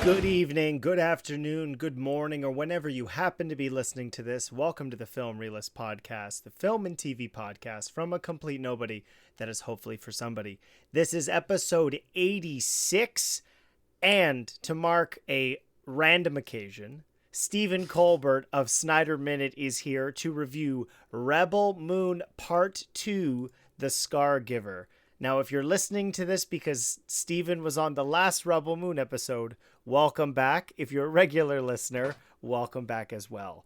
Good evening, good afternoon, good morning, or whenever you happen to be listening to this, welcome to the Film Realist Podcast, the film and TV podcast from a complete nobody that is hopefully for somebody. This is episode 86, and to mark a random occasion, Stephen Colbert of Snyder Minute is here to review Rebel Moon Part 2, The Scargiver. Now, if you're listening to this because Steven was on the last Rebel Moon episode, welcome back. If you're a regular listener, welcome back as well.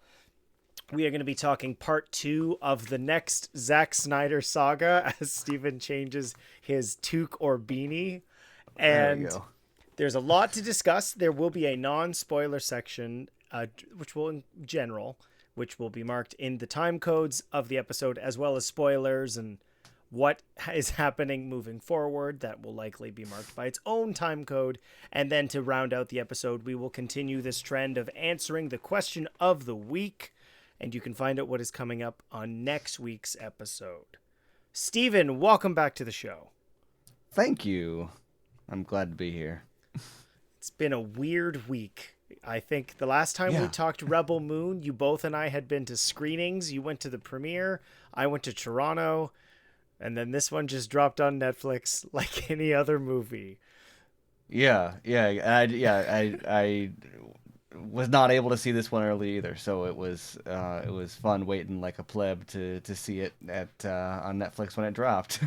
We are going to be talking part 2 of the next Zack Snyder saga as Steven changes his toque or beanie. And there's a lot to discuss. There will be a non-spoiler section, which will be marked in the time codes of the episode, as well as spoilers and what is happening moving forward that will likely be marked by its own time code. And then to round out the episode, we will continue this trend of answering the question of the week, and you can find out what is coming up on next week's episode. Steven, welcome back to the show. Thank you. I'm glad to be here. It's been a weird week. I think the last time we talked Rebel Moon, you both and I had been to screenings. You went to the premiere. I went to Toronto. And then this one just dropped on Netflix like any other movie. I was not able to see this one early either, so it was fun waiting like a pleb to see it on Netflix when it dropped.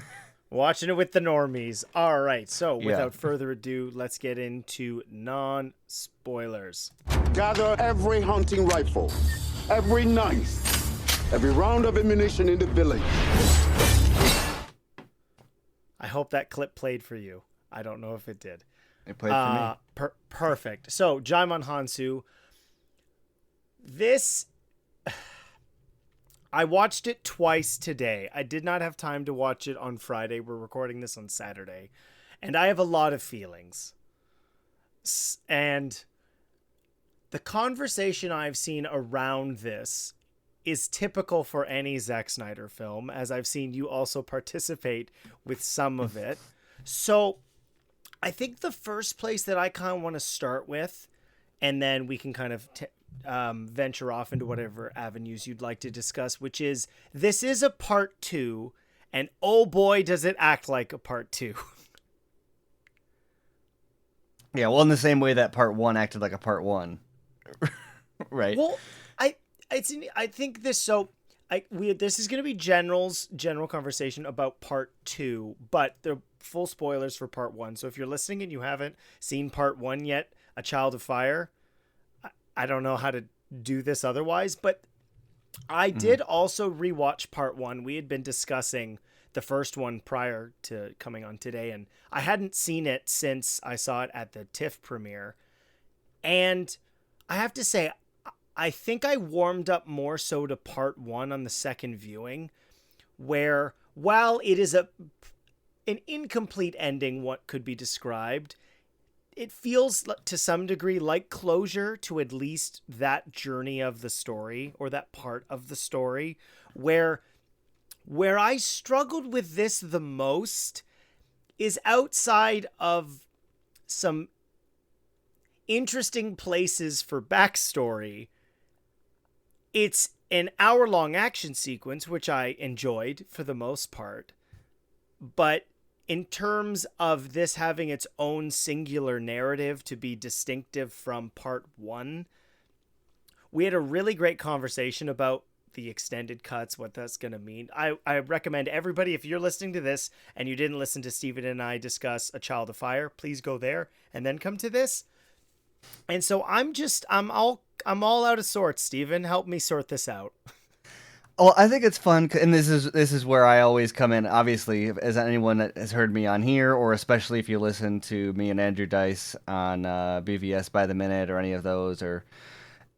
Watching it with the normies. All right, so without further ado, let's get into non-spoilers. Gather every hunting rifle, every knife, every round of ammunition in the village. I hope that clip played for you. I don't know if it did. It played for me. Perfect. So, Jaimon Hansu. This... I watched it twice today. I did not have time to watch it on Friday. We're recording this on Saturday. And I have a lot of feelings. And the conversation I've seen around this is typical for any Zack Snyder film, as I've seen you also participate with some of it. So I think the first place that I kind of want to start with, and then we can kind of venture off into whatever avenues you'd like to discuss, which is, this is a part 2, and oh boy, does it act like a part 2. Yeah, well, in the same way that part 1 acted like a part 1. Right. Well, I think this. So this is going to be general conversation about part 2, but they're full spoilers for part 1. So if you're listening and you haven't seen part 1 yet, A Child of Fire, I don't know how to do this otherwise. But I did also rewatch part 1. We had been discussing the first one prior to coming on today, and I hadn't seen it since I saw it at the TIFF premiere. And I have to say, I think I warmed up more so to part 1 on the second viewing, where while it is an incomplete ending, what could be described, it feels to some degree like closure to at least that journey of the story, or that part of the story, where I struggled with this the most is outside of some interesting places for backstory. It's an hour-long action sequence, which I enjoyed for the most part. But in terms of this having its own singular narrative to be distinctive from part 1, we had a really great conversation about the extended cuts, what that's going to mean. I recommend everybody, if you're listening to this and you didn't listen to Steven and I discuss A Child of Fire, please go there and then come to this. And so I'm all out of sorts. Steven, help me sort this out. Well, I think it's fun, and this is where I always come in. Obviously, as anyone that has heard me on here, or especially if you listen to me and Andrew Dice on BVS by the Minute or any of those, or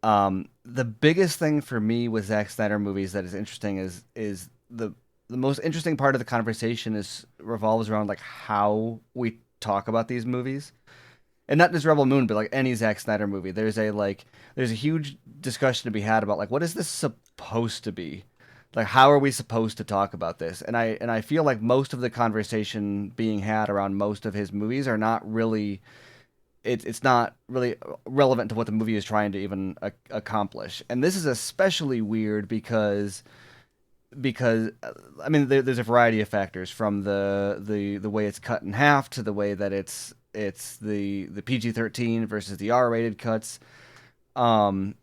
the biggest thing for me with Zack Snyder movies that is interesting is the most interesting part of the conversation revolves around like how we talk about these movies. And not just Rebel Moon, but like any Zack Snyder movie, there's a huge discussion to be had about like, what is this supposed to be? Like, how are we supposed to talk about this? And I feel like most of the conversation being had around most of his movies are not really it's not really relevant to what the movie is trying to even accomplish. And this is especially weird because I mean there's a variety of factors, from the way it's cut in half to the way that it's the PG-13 versus the R-rated cuts, and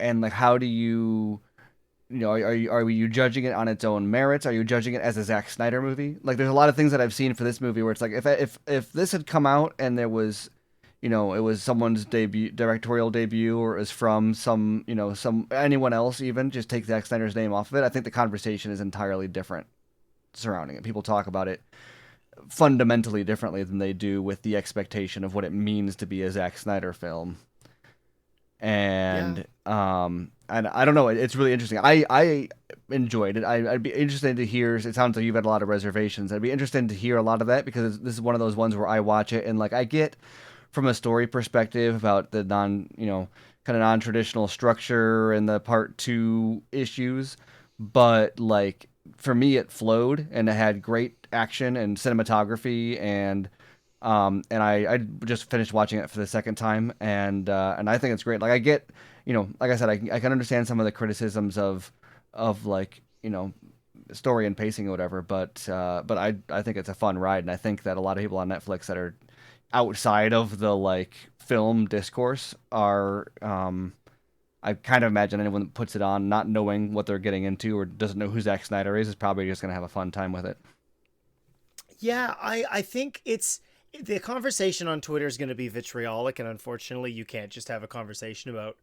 like, how do you are you judging it on its own merits? Are you judging it as a Zack Snyder movie? Like, there's a lot of things that I've seen for this movie where it's like, if this had come out and there was, it was someone's directorial debut, or it was from some anyone else, even just take Zack Snyder's name off of it, I think the conversation is entirely different surrounding it. People talk about it fundamentally differently than they do with the expectation of what it means to be a Zack Snyder film. And and I don't know, it's really interesting. I enjoyed it. I'd be interested to hear. It sounds like you've had a lot of reservations. I'd be interested to hear a lot of that, because this is one of those ones where I watch it and, like, I get from a story perspective about the kind of non-traditional structure and the part 2 issues, but, like, for me it flowed and it had great action and cinematography, and I just finished watching it for the second time, and I think it's great. Like, I get, like I said, I can understand some of the criticisms of like, story and pacing or whatever, but I think it's a fun ride, and I think that a lot of people on Netflix that are outside of the, like, film discourse are, I kind of imagine anyone that puts it on not knowing what they're getting into or doesn't know who Zack Snyder is probably just going to have a fun time with it. Yeah, I think the conversation on Twitter is going to be vitriolic, and unfortunately you can't just have a conversation about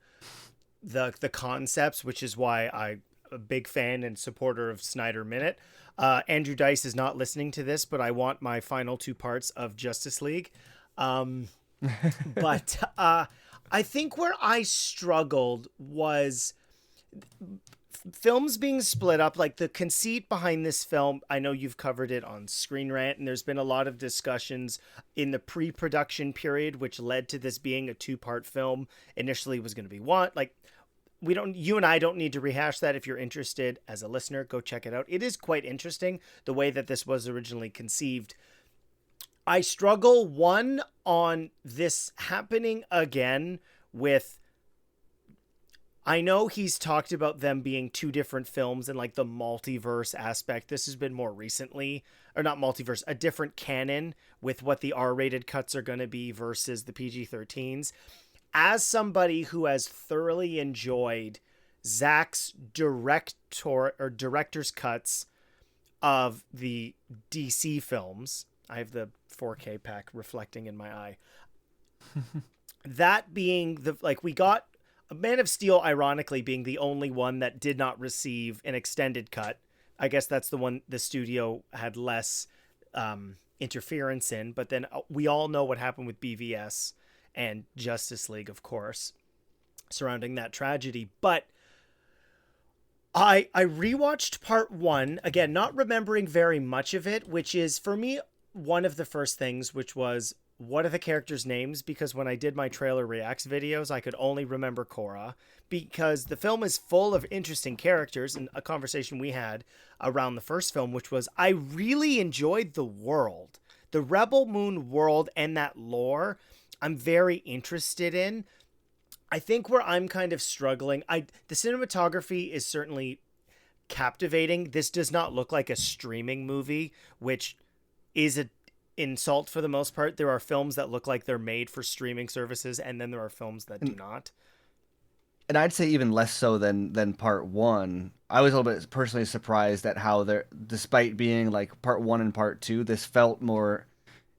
the concepts, which is why I'm a big fan and supporter of Snyder Minute. Andrew Dice is not listening to this, but I want my final 2 parts of Justice League. But I think where I struggled was films being split up. Like, the conceit behind this film, I know you've covered it on Screen Rant, and there's been a lot of discussions in the pre-production period, which led to this being a 2-part film. Initially was going to be one. Like, you and I don't need to rehash that. If you're interested as a listener, go check it out. It is quite interesting the way that this was originally conceived. I struggle, one, on this happening again with, I know he's talked about them being 2 different films and, like, the multiverse aspect. This has been more recently, or not multiverse, a different canon with what the R-rated cuts are going to be versus the PG-13s. As somebody who has thoroughly enjoyed Zach's director's cuts of the DC films, I have the 4K pack reflecting in my eye. That being we got Man of Steel, ironically, being the only one that did not receive an extended cut. I guess that's the one the studio had less interference in. But then we all know what happened with BVS and Justice League, of course, surrounding that tragedy. But I rewatched part 1, again, not remembering very much of it, which is, for me, one of the first things, which was, what are the characters' names? Because when I did my trailer reacts videos, I could only remember Korra, because the film is full of interesting characters, and a conversation we had around the first film, which was, I really enjoyed the world. The Rebel Moon world and that lore, I'm very interested in. I think where I'm kind of struggling, the cinematography is certainly captivating. This does not look like a streaming movie, which is an insult for the most part. There are films that look like they're made for streaming services, and then there are films that do not. And I'd say even less so than part 1. I was a little bit personally surprised at how despite being like part 1 and part 2, this felt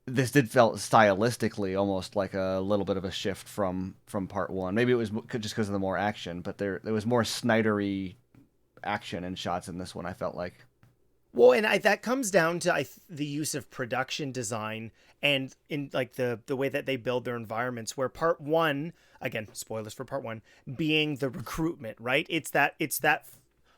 stylistically almost like a little bit of a shift from part 1. Maybe it was just because of the more action, but there was more Snydery action and shots in this one, I felt like. Well, and that comes down to the use of production design and in like the way that they build their environments, where part 1, again, spoilers for part 1, being the recruitment, right? It's that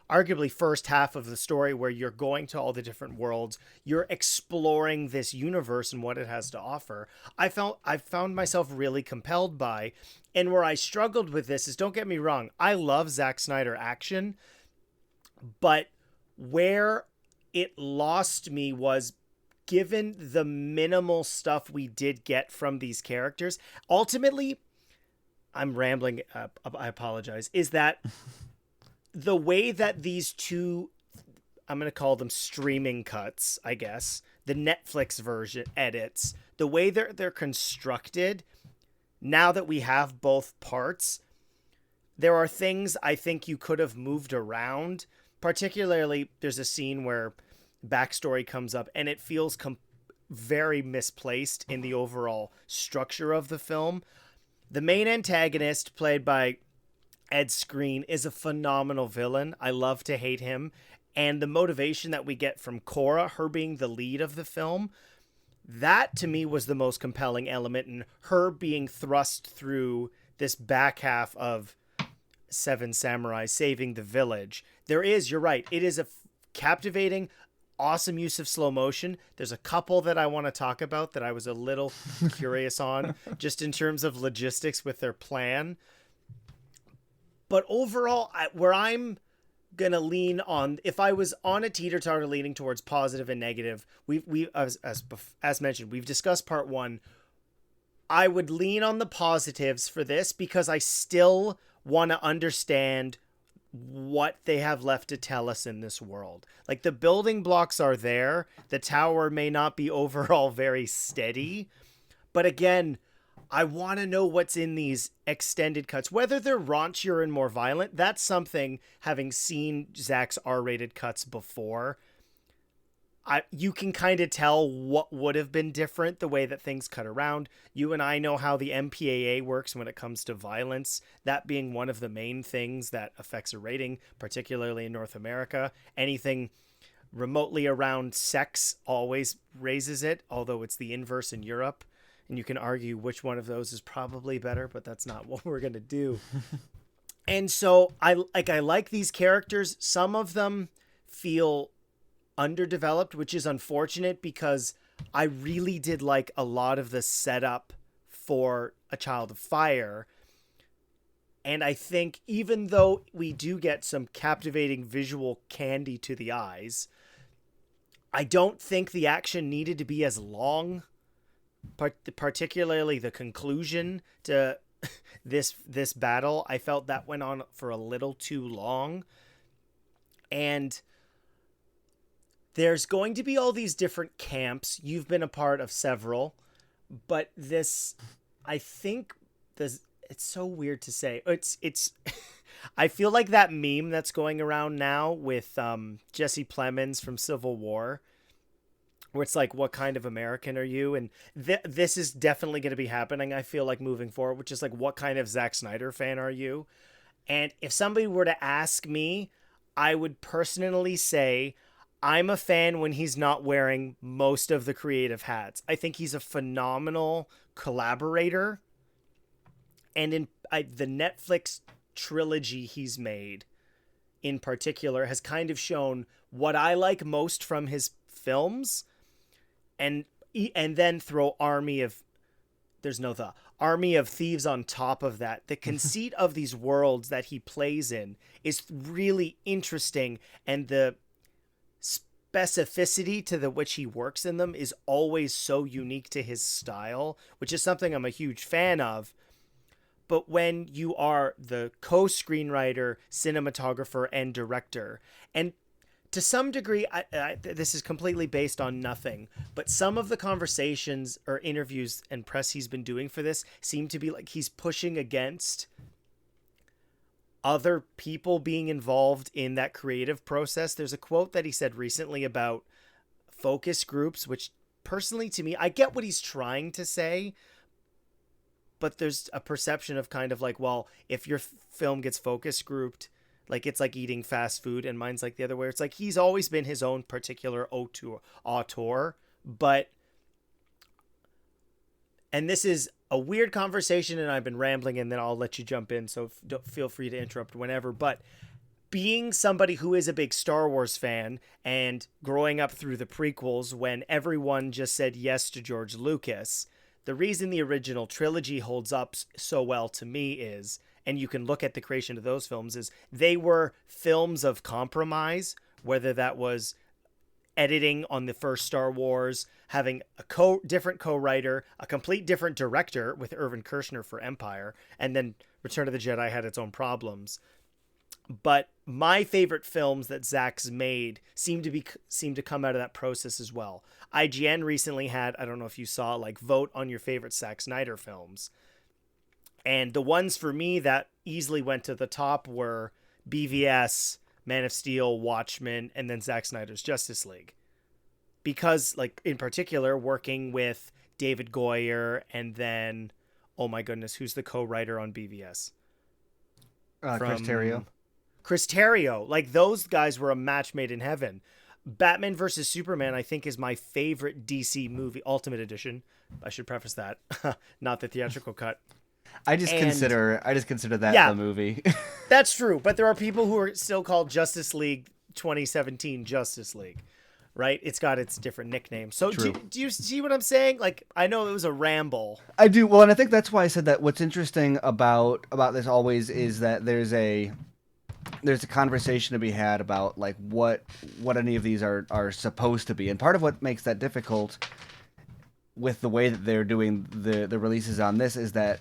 arguably first half of the story where you're going to all the different worlds, you're exploring this universe and what it has to offer. I found myself really compelled by, and where I struggled with this is, don't get me wrong, I love Zack Snyder action, but where it lost me was given the minimal stuff we did get from these characters, ultimately, I'm rambling, I apologize, is that the way that these two, I'm going to call them streaming cuts, I guess, the Netflix version edits, the way they're constructed, now that we have both parts, there are things I think you could have moved around. Particularly, there's a scene where backstory comes up and it feels very misplaced in the overall structure of the film. The main antagonist, played by Ed Skrein, is a phenomenal villain. I love to hate him. And the motivation that we get from Cora, her being the lead of the film, that to me was the most compelling element, in her being thrust through this back half of Seven Samurai saving the village. You're right, it is a captivating, awesome use of slow motion. There's a couple that I want to talk about that I was a little curious on, just in terms of logistics with their plan. But overall, where I'm gonna lean on, if I was on a teeter-totter leaning towards positive and negative, we as mentioned, we've discussed part one. I would lean on the positives for this because I still want to understand what they have left to tell us in this world. Like, the building blocks are there. The tower may not be overall very steady, but again, I want to know what's in these extended cuts, whether they're raunchier and more violent. That's something, having seen Zach's R-rated cuts before, you can kind of tell what would have been different, the way that things cut around. You and I know how the MPAA works when it comes to violence, that being one of the main things that affects a rating, particularly in North America. Anything remotely around sex always raises it, although it's the inverse in Europe. And you can argue which one of those is probably better, but that's not what we're going to do. And so I like these characters. Some of them feel underdeveloped, which is unfortunate because I really did like a lot of the setup for A Child of Fire. And I think even though we do get some captivating visual candy to the eyes, I don't think the action needed to be as long, particularly the conclusion to this battle. I felt that went on for a little too long. And there's going to be all these different camps. You've been a part of several, but this, I think this, it's so weird to say. It's I feel like that meme that's going around now with Jesse Plemons from Civil War, where it's like, what kind of American are you? And this is definitely going to be happening, I feel like, moving forward, which is like, what kind of Zack Snyder fan are you? And if somebody were to ask me, I would personally say I'm a fan when he's not wearing most of the creative hats. I think he's a phenomenal collaborator. And in the Netflix trilogy he's made, in particular, has kind of shown what I like most from his films. And then throw Army of Thieves on top of that. The conceit of these worlds that he plays in is really interesting, and the specificity to which he works in them is always so unique to his style, which is something I'm a huge fan of. But when you are the co-screenwriter, cinematographer, and director, and to some degree, this is completely based on nothing, but some of the conversations or interviews and press he's been doing for this seem to be like he's pushing against other people being involved in that creative process. There's a quote that he said recently about focus groups, which personally to me, I get what he's trying to say, but there's a perception of kind of like, well, if your film gets focus grouped, like it's like eating fast food, and mine's like the other way. It's like he's always been his own particular auteur, but, and this is a weird conversation and I've been rambling and then I'll let you jump in, so don't feel free to interrupt whenever, but being somebody who is a big Star Wars fan and growing up through the prequels when everyone just said yes to George Lucas, the reason the original trilogy holds up so well to me is, and you can look at the creation of those films, is they were films of compromise, whether that was editing on the first Star Wars, having a different co-writer, a complete different director with Irvin Kershner for Empire, and then Return of the Jedi had its own problems. But my favorite films that Zach's made seem to come out of that process as well. IGN recently had, I don't know if you saw, like, vote on your favorite Zack Snyder films. And the ones for me that easily went to the top were BVS, Man of Steel, Watchmen, and then Zack Snyder's Justice League. Because, like, in particular, working with David Goyer and then, oh my goodness, who's the co-writer on BVS? Chris Terrio. Chris Terrio. Like, those guys were a match made in heaven. Batman vs. Superman, I think, is my favorite DC movie, Ultimate Edition. I should preface that, not the theatrical cut. I just consider that the movie. That's true, but there are people who are still called Justice League 2017 Justice League, right? It's got its different nicknames. So do you see what I'm saying? Like, I know it was a ramble. I do. Well, and I think that's why I said that what's interesting about this always is that there's a conversation to be had about, like, what any of these are supposed to be. And part of what makes that difficult with the way that they're doing the releases on this is that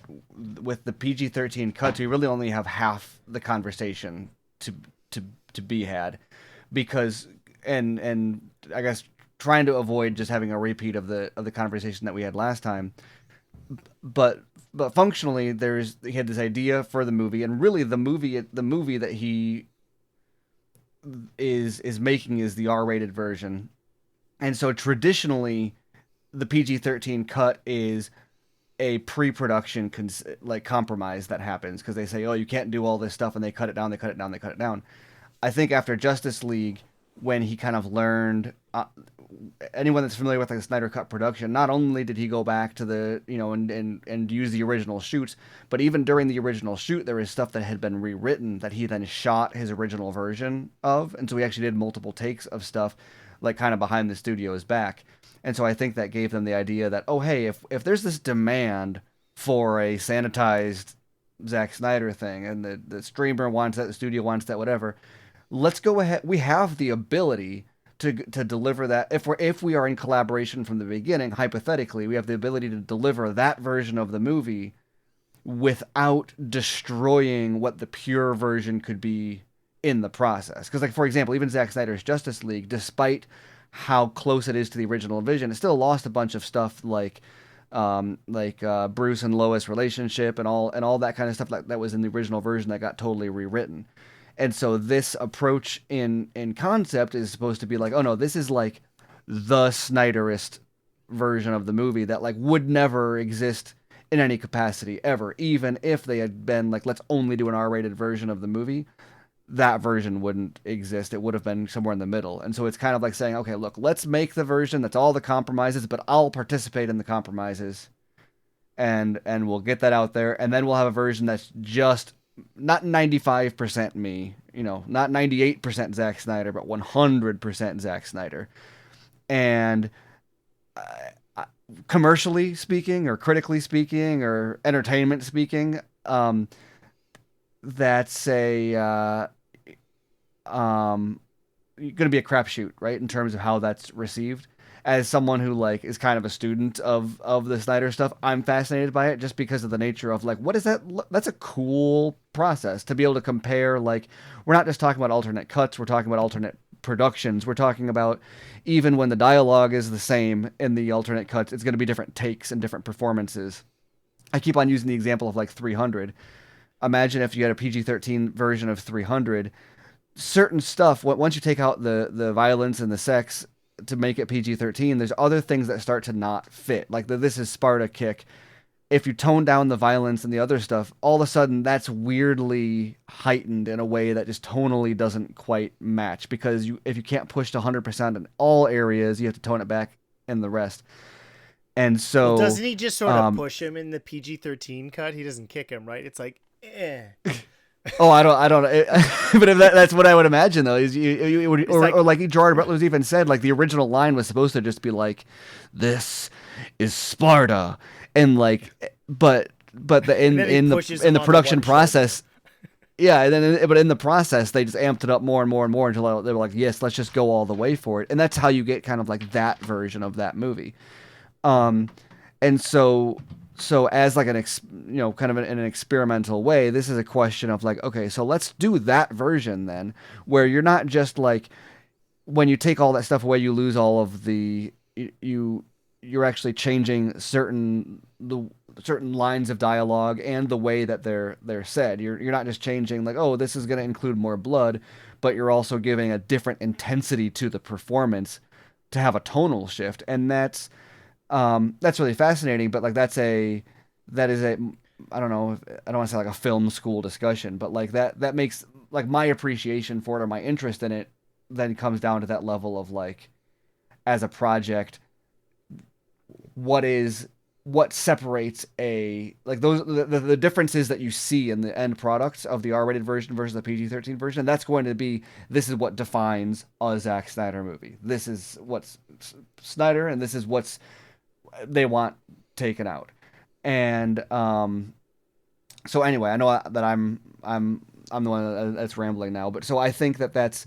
with the PG-13 cuts, we really only have half the conversation to be had, because and I guess trying to avoid just having a repeat of the conversation that we had last time. But functionally, he had this idea for the movie, and really the movie that he is making is the R-rated version. And so traditionally, the PG-13 cut is a pre-production compromise that happens, because they say, oh, you can't do all this stuff, and they cut it down. I think after Justice League, when he kind of learned, anyone that's familiar with the Snyder Cut production, not only did he go back to the, and use the original shoots, but even during the original shoot, there was stuff that had been rewritten that he then shot his original version of. And so he actually did multiple takes of stuff, like, kind of behind the studio's back. And so I think that gave them the idea that, oh, hey, if there's this demand for a sanitized Zack Snyder thing, and the streamer wants that, the studio wants that, whatever, let's go ahead. We have the ability to deliver that. If we are in collaboration from the beginning, hypothetically, we have the ability to deliver that version of the movie without destroying what the pure version could be in the process. Because, like, for example, even Zack Snyder's Justice League, despite how close it is to the original vision, it still lost a bunch of stuff, like Bruce and Lois relationship and all that kind of stuff that was in the original version that got totally rewritten. And so this approach in concept is supposed to be like, oh no, this is like the Snyderist version of the movie that, like, would never exist in any capacity ever. Even if they had been like, let's only do an R-rated version of the movie, that version wouldn't exist. It would have been somewhere in the middle. And so it's kind of like saying, okay, look, let's make the version that's all the compromises, but I'll participate in the compromises, and we'll get that out there. And then we'll have a version that's just not 95% me, not 98% Zack Snyder, but 100% Zack Snyder. And commercially speaking, or critically speaking, or entertainment speaking, that's going to be a crapshoot, right? In terms of how that's received. As someone who, like, is kind of a student of the Snyder stuff, I'm fascinated by it just because of the nature of, like, what is that? That's a cool process to be able to compare. Like, we're not just talking about alternate cuts, we're talking about alternate productions. We're talking about, even when the dialogue is the same in the alternate cuts, it's going to be different takes and different performances. I keep on using the example of, like, 300. Imagine if you had a PG-13 version of 300. Certain stuff, once you take out the violence and the sex to make it PG-13, there's other things that start to not fit. Like the This Is Sparta kick. If you tone down the violence and the other stuff, all of a sudden that's weirdly heightened in a way that just tonally doesn't quite match. Because if you can't push to 100% in all areas, you have to tone it back in the rest. And so... Well, doesn't he just sort of push him in the PG-13 cut? He doesn't kick him, right? It's like, eh... Oh, I don't. But if that's what I would imagine, though, is or like Gerard Butler's even said, like, the original line was supposed to just be like, "This is Sparta," and like, but in the production process, Yeah, and then but in the process, they just amped it up more and more and more until they were like, yes, let's just go all the way for it, and that's how you get kind of like that version of that movie. And so as like kind of in an experimental way, this is a question of like, okay, so let's do that version then, where you're not just like, when you take all that stuff away, you lose all of you're actually changing certain lines of dialogue and the way that they're said. You're not just changing like, oh, this is going to include more blood, but you're also giving a different intensity to the performance to have a tonal shift, and that's really fascinating. But like that is a I don't know, I don't want to say like a film school discussion, but like that makes like my appreciation for it or my interest in it then comes down to that level of like, as a project, what separates a like those the differences that you see in the end products of the R-rated version versus the PG-13 version. And that's going to be, this is what defines a Zack Snyder movie. This is what's Snyder, and this is what's they want taken out. And so anyway, I know that I'm the one that's rambling now, but so I think that's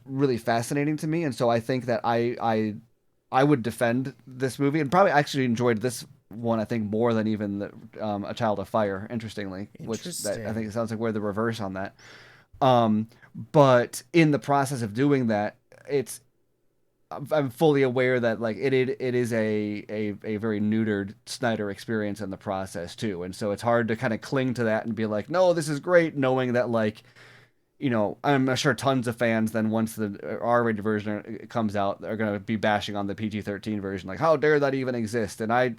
really fascinating to me, and so I think that I would defend this movie, and probably actually enjoyed this one, I think, more than even A Child of Fire, interestingly, which I think it sounds like we're the reverse on that. But in the process of doing that, I'm fully aware that like it is a very neutered Snyder experience in the process too, and so it's hard to kind of cling to that and be like, no, this is great, knowing that like, you know, I'm sure tons of fans then, once the R-rated version comes out, are going to be bashing on the PG-13 version. Like, how dare that even exist? And I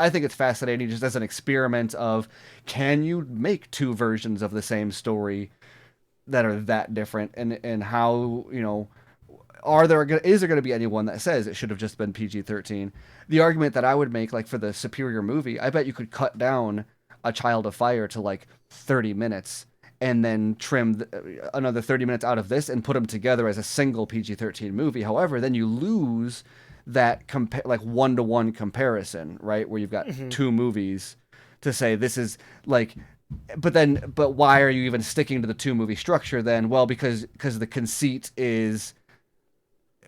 think it's fascinating just as an experiment of, can you make two versions of the same story that are that different? And how, you know, is there going to be anyone that says it should have just been PG-13? The argument that I would make, like for the superior movie, I bet you could cut down A Child of Fire to like 30 minutes and then trim another 30 minutes out of this and put them together as a single PG-13 movie. However, then you lose that like one-to-one comparison, right? Where you've got two movies to say this is like, but why are you even sticking to the two movie structure then? Well, because the conceit is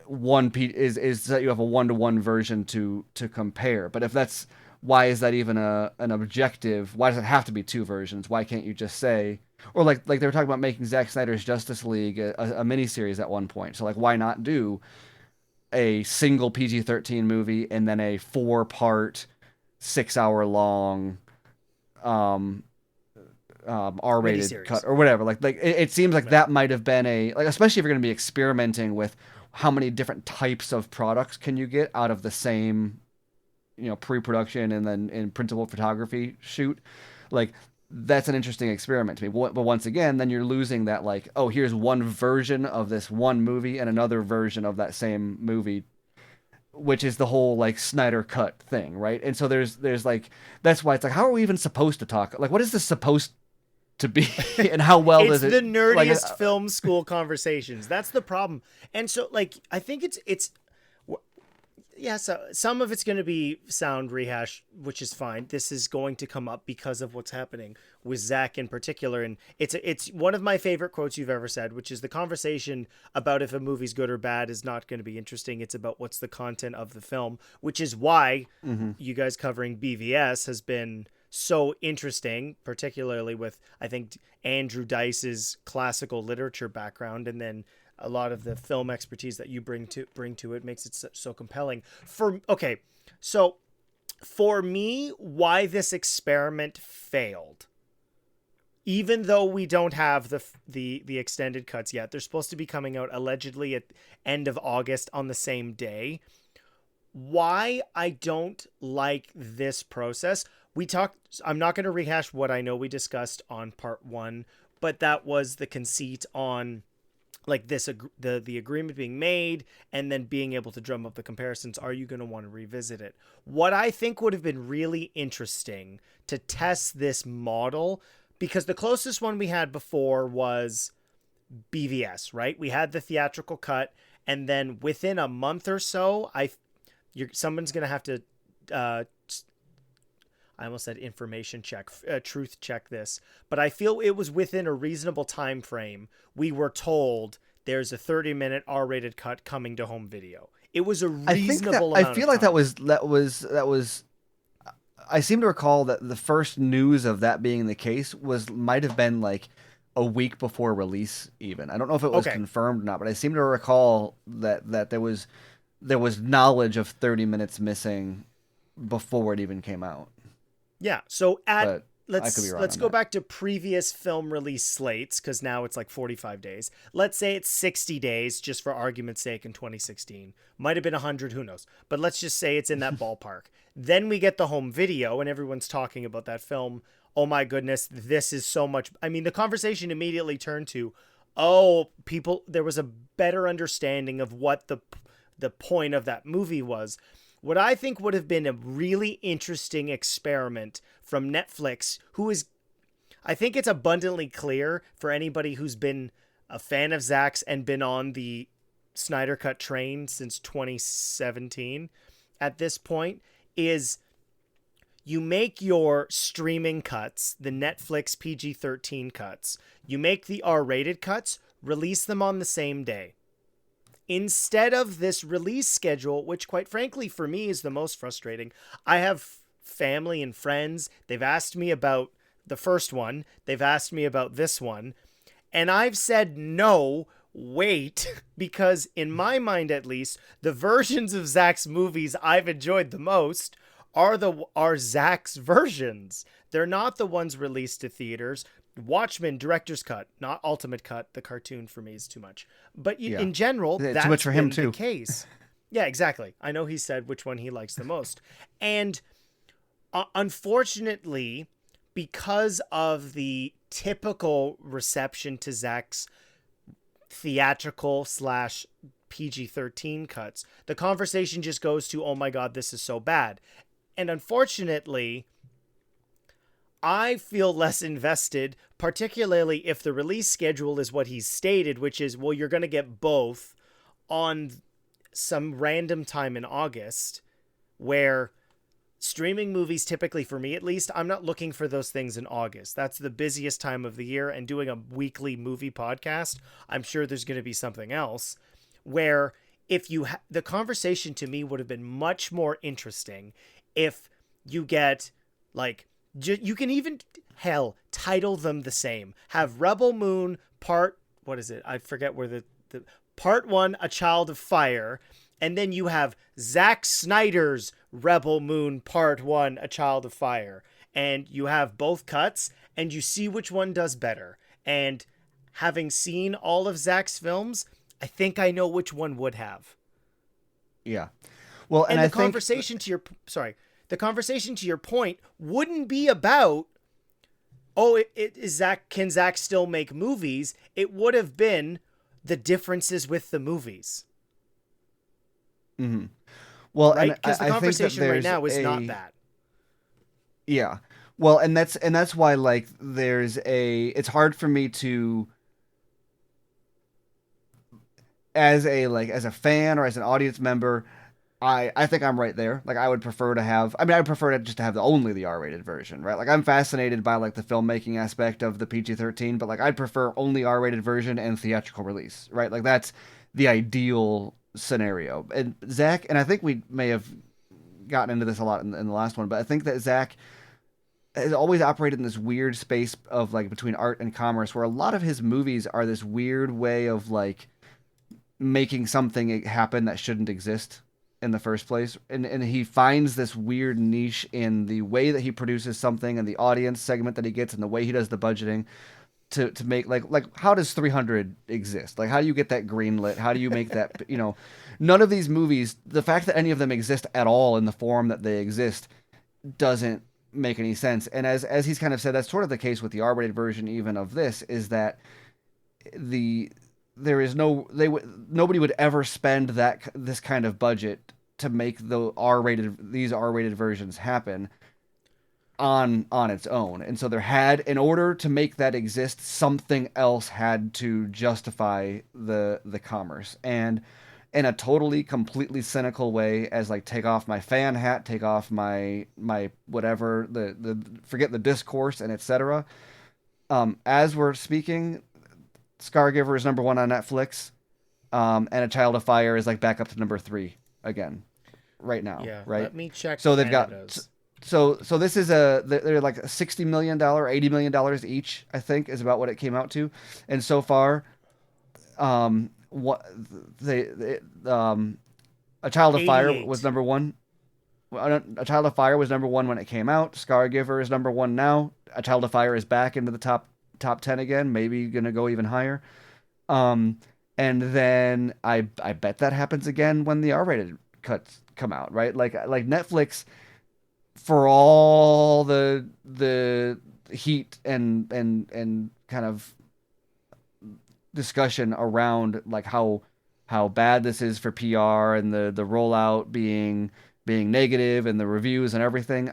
is that you have a one-to-one version to compare. But if that's, why is that even an objective? Why does it have to be two versions? Why can't you just say, or like they were talking about making Zack Snyder's Justice League a miniseries at one point. So like, why not do a single PG-13 movie and then a 4-part, 6-hour long R-rated miniseries cut or whatever? Like it seems like that might have been especially if you're going to be experimenting with how many different types of products can you get out of the same, you know, pre-production and then in principal photography shoot. Like, that's an interesting experiment to me. But once again, then you're losing that, like, oh, here's one version of this one movie and another version of that same movie, which is the whole like Snyder cut thing, right? And so there's like, that's why it's like, how are we even supposed to talk? Like, what is this supposed to be, and how well does it? It's the nerdiest film school conversations. That's the problem. And so, like, I think it's yeah, so some of it's going to be sound rehash, which is fine. This is going to come up because of what's happening with Zach in particular. And it's one of my favorite quotes you've ever said, which is, the conversation about if a movie's good or bad is not going to be interesting. It's about what's the content of the film, which is why you guys covering BVS has been so interesting, particularly with, I think, Andrew Dice's classical literature background, and then a lot of the film expertise that you bring to it makes it so compelling. So for me, why this experiment failed, even though we don't have the extended cuts yet, they're supposed to be coming out allegedly at end of August on the same day. Why I don't like this process. I'm not going to rehash what I know we discussed on part 1, but that was the conceit on like this, the agreement being made and then being able to drum up the comparisons. Are you going to want to revisit it? What I think would have been really interesting to test this model, because the closest one we had before was BVS, right? We had the theatrical cut, and then within a month or so, someone's going to have to, I almost said information check, truth check this, but I feel it was within a reasonable time frame. We were told there's a 30-minute R-rated cut coming to home video. It was a reasonable amount I feel of like time. that was. I seem to recall that the first news of that being the case might have been like a week before release. Even I don't know if it was confirmed or not, but I seem to recall that there was knowledge of 30 minutes missing before it even came out. Yeah. So let's go that. back to previous film release slates, because now it's like 45 days. Let's say it's 60 days, just for argument's sake, in 2016. Might have been 100, who knows? But let's just say it's in that ballpark. Then we get the home video, and everyone's talking about that film. Oh my goodness, this is so much. I mean, the conversation immediately turned to, there was a better understanding of what the point of that movie was. What I think would have been a really interesting experiment from Netflix, I think it's abundantly clear for anybody who's been a fan of Zach's and been on the Snyder Cut train since 2017 at this point, is you make your streaming cuts, the Netflix PG-13 cuts, you make the R-rated cuts, release them on the same day. Instead of this release schedule, which quite frankly for me is the most frustrating. I have family and friends. They've asked me about the first one. They've asked me about this one. And I've said no, wait, because in my mind at least, the versions of Zach's movies I've enjoyed the most are Zach's versions. They're not the ones released to theaters. Watchmen, director's cut, not ultimate cut. The cartoon for me is too much. But in general, that's too much for him too. The case. Yeah, exactly. I know he said which one he likes the most. And unfortunately, because of the typical reception to Zach's theatrical / PG-13 cuts, the conversation just goes to, oh my God, this is so bad. And unfortunately, I feel less invested, particularly if the release schedule is what he's stated, which is, well, you're going to get both on some random time in August, where streaming movies, typically for me at least, I'm not looking for those things in August. That's the busiest time of the year, and doing a weekly movie podcast, I'm sure there's going to be something else where if you the conversation to me would have been much more interesting if you get like, you can even, title them the same. Have Rebel Moon what is it? I forget where the part 1, A Child of Fire. And then you have Zack Snyder's Rebel Moon Part 1, A Child of Fire. And you have both cuts, and you see which one does better. And having seen all of Zach's films, I think I know which one would have. Yeah. Well, and the conversation to your point wouldn't be about, can Zach still make movies? It would have been the differences with the movies. Mm-hmm. Well, right? Because the conversation right now is not that. Yeah. Well, and that's why, like, it's hard for me to, as a fan or as an audience member, I think I'm right there. Like, I would prefer to just have only the R-rated version, right? Like, I'm fascinated by like the filmmaking aspect of the PG-13, but like I'd prefer only R-rated version and theatrical release, right? Like, that's the ideal scenario. And Zach, and I think we may have gotten into this a lot in the last one, but I think that Zach has always operated in this weird space of like between art and commerce, where a lot of his movies are this weird way of like making something happen that shouldn't exist in the first place, and he finds this weird niche in the way that he produces something and the audience segment that he gets and the way he does the budgeting to make like how does 300 exist? Like, how do you get that greenlit? How do you make that, none of these movies, the fact that any of them exist at all in the form that they exist doesn't make any sense. And as he's kind of said, that's sort of the case with the R-rated version even of this, is that nobody would ever spend this kind of budget to make these R-rated versions happen on its own. And so in order to make that exist, something else had to justify the commerce. And in a totally, completely cynical way, as like, take off my fan hat, take off my whatever, the forget the discourse and etc. As we're speaking, Scargiver is number 1 on Netflix, and A Child of Fire is like back up to number 3 again right now. Yeah, right. let me check. So they've got Canada's. so this is they're like $60 million, $80 million each, I think, is about what it came out to, and so far, what A Child of Fire 88. was number 1. A Child of Fire was number 1 when it came out. Scargiver is number 1 now. A Child of Fire is back into the top 10 again, maybe gonna go even higher. And then I bet that happens again when the R-rated cuts come out, right? Like Netflix, for all the heat and kind of discussion around like how bad this is for PR and the rollout being negative and the reviews and everything,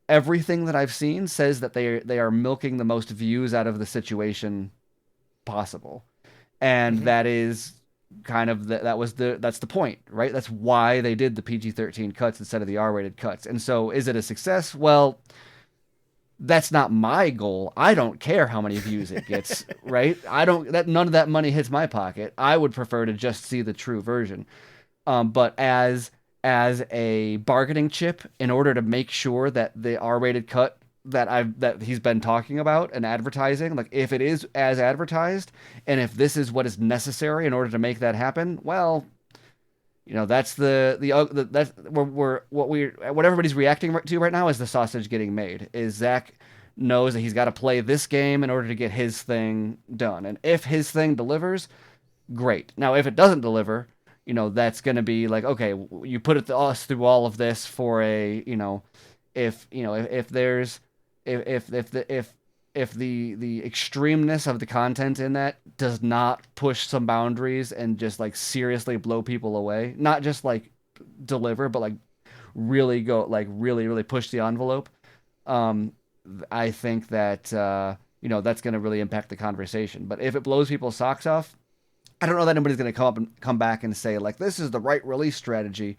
everything that I've seen says that they are milking the most views out of the situation possible. And that is kind of that's the point, right? That's why they did the PG-13 cuts instead of the R-rated cuts. And so, is it a success? Well, that's not my goal. I don't care how many views it gets, right? None of that money hits my pocket. I would prefer to just see the true version. But as a bargaining chip, in order to make sure that the R-rated cut that he's been talking about and advertising, like, if it is as advertised, and if this is what is necessary in order to make that happen, well, that's that's what everybody's reacting to right now is the sausage getting made. Is Zach knows that he's got to play this game in order to get his thing done, and if his thing delivers, great. Now, if it doesn't deliver, that's going to be like, okay, you put us through all of this for a, if the extremeness of the content in that does not push some boundaries and just like seriously blow people away, not just like deliver, but like really go, like really push the envelope, I think that that's going to really impact the conversation. But if it blows people's socks off, I don't know that anybody's going to come back and say like, this is the right release strategy,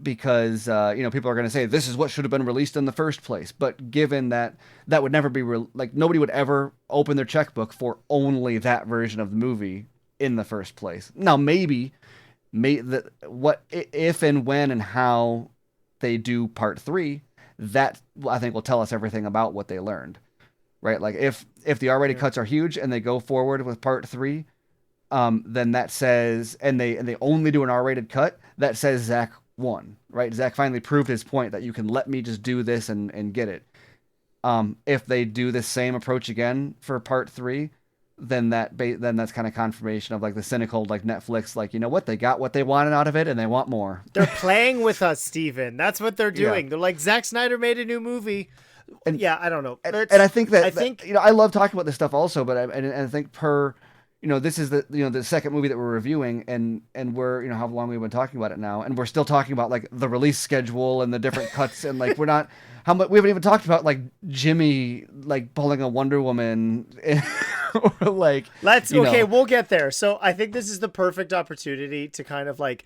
because people are going to say this is what should have been released in the first place. But given that would never be like, nobody would ever open their checkbook for only that version of the movie in the first place. Now, maybe what if and when and how they do part 3, that I think will tell us everything about what they learned, right? Like if the R-rated cuts are huge and they go forward with part 3, then that says, and they only do an R-rated cut, that says Zach won, right? Zach finally proved his point that you can let me just do this and get it. If they do the same approach again for part 3, then that's kind of confirmation of like the cynical, like Netflix, like, what, they got what they wanted out of it and they want more. They're playing with us, Steven. That's what they're doing. Yeah. They're like, Zack Snyder made a new movie. And yeah, I don't know. And I think I love talking about this stuff also, but I think this is the second movie that we're reviewing, and we're, how long we've been talking about it now, and we're still talking about like the release schedule and the different cuts, and like we haven't even talked about like Jimmy like pulling a Wonder Woman, or like we'll get there. So I think this is the perfect opportunity to kind of like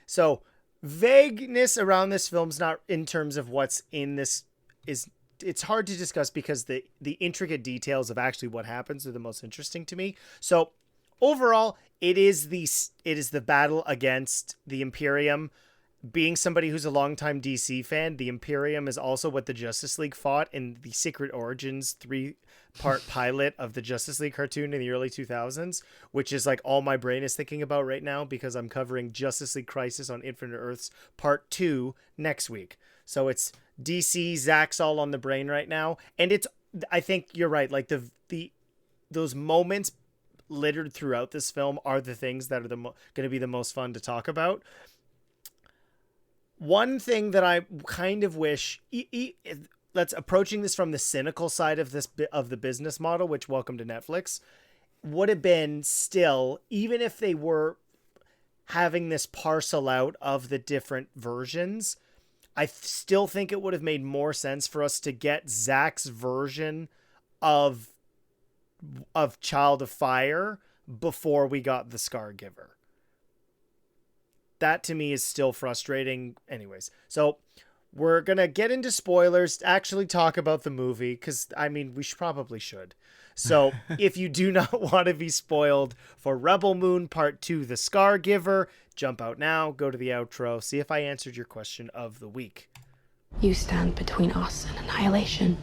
so vagueness around this film's not in terms of what's in this is. It's hard to discuss because the intricate details of actually what happens are the most interesting to me. So overall, it is the battle against the Imperium. Being somebody who's a longtime DC fan, the Imperium is also what the Justice League fought in the Secret Origins 3-part pilot of the Justice League cartoon in the early 2000s, which is like all my brain is thinking about right now because I'm covering Justice League Crisis on Infinite Earths Part 2 next week. So it's DC, Zach's all on the brain right now. And I think you're right. Like those moments littered throughout this film are the things that are going to be the most fun to talk about. One thing that I kind of wish, let's approaching this from the cynical side of the business model, which welcome to Netflix, would have been still, even if they were having this parcel out of the different versions, I still think it would have made more sense for us to get Zach's version of Child of Fire, before we got the Scargiver. That to me is still frustrating. Anyways, so we're going to get into spoilers, actually talk about the movie, because, I mean, we probably should. So if you do not want to be spoiled for Rebel Moon Part 2, The Scargiver, jump out now, go to the outro, see if I answered your question of the week. You stand between us and annihilation.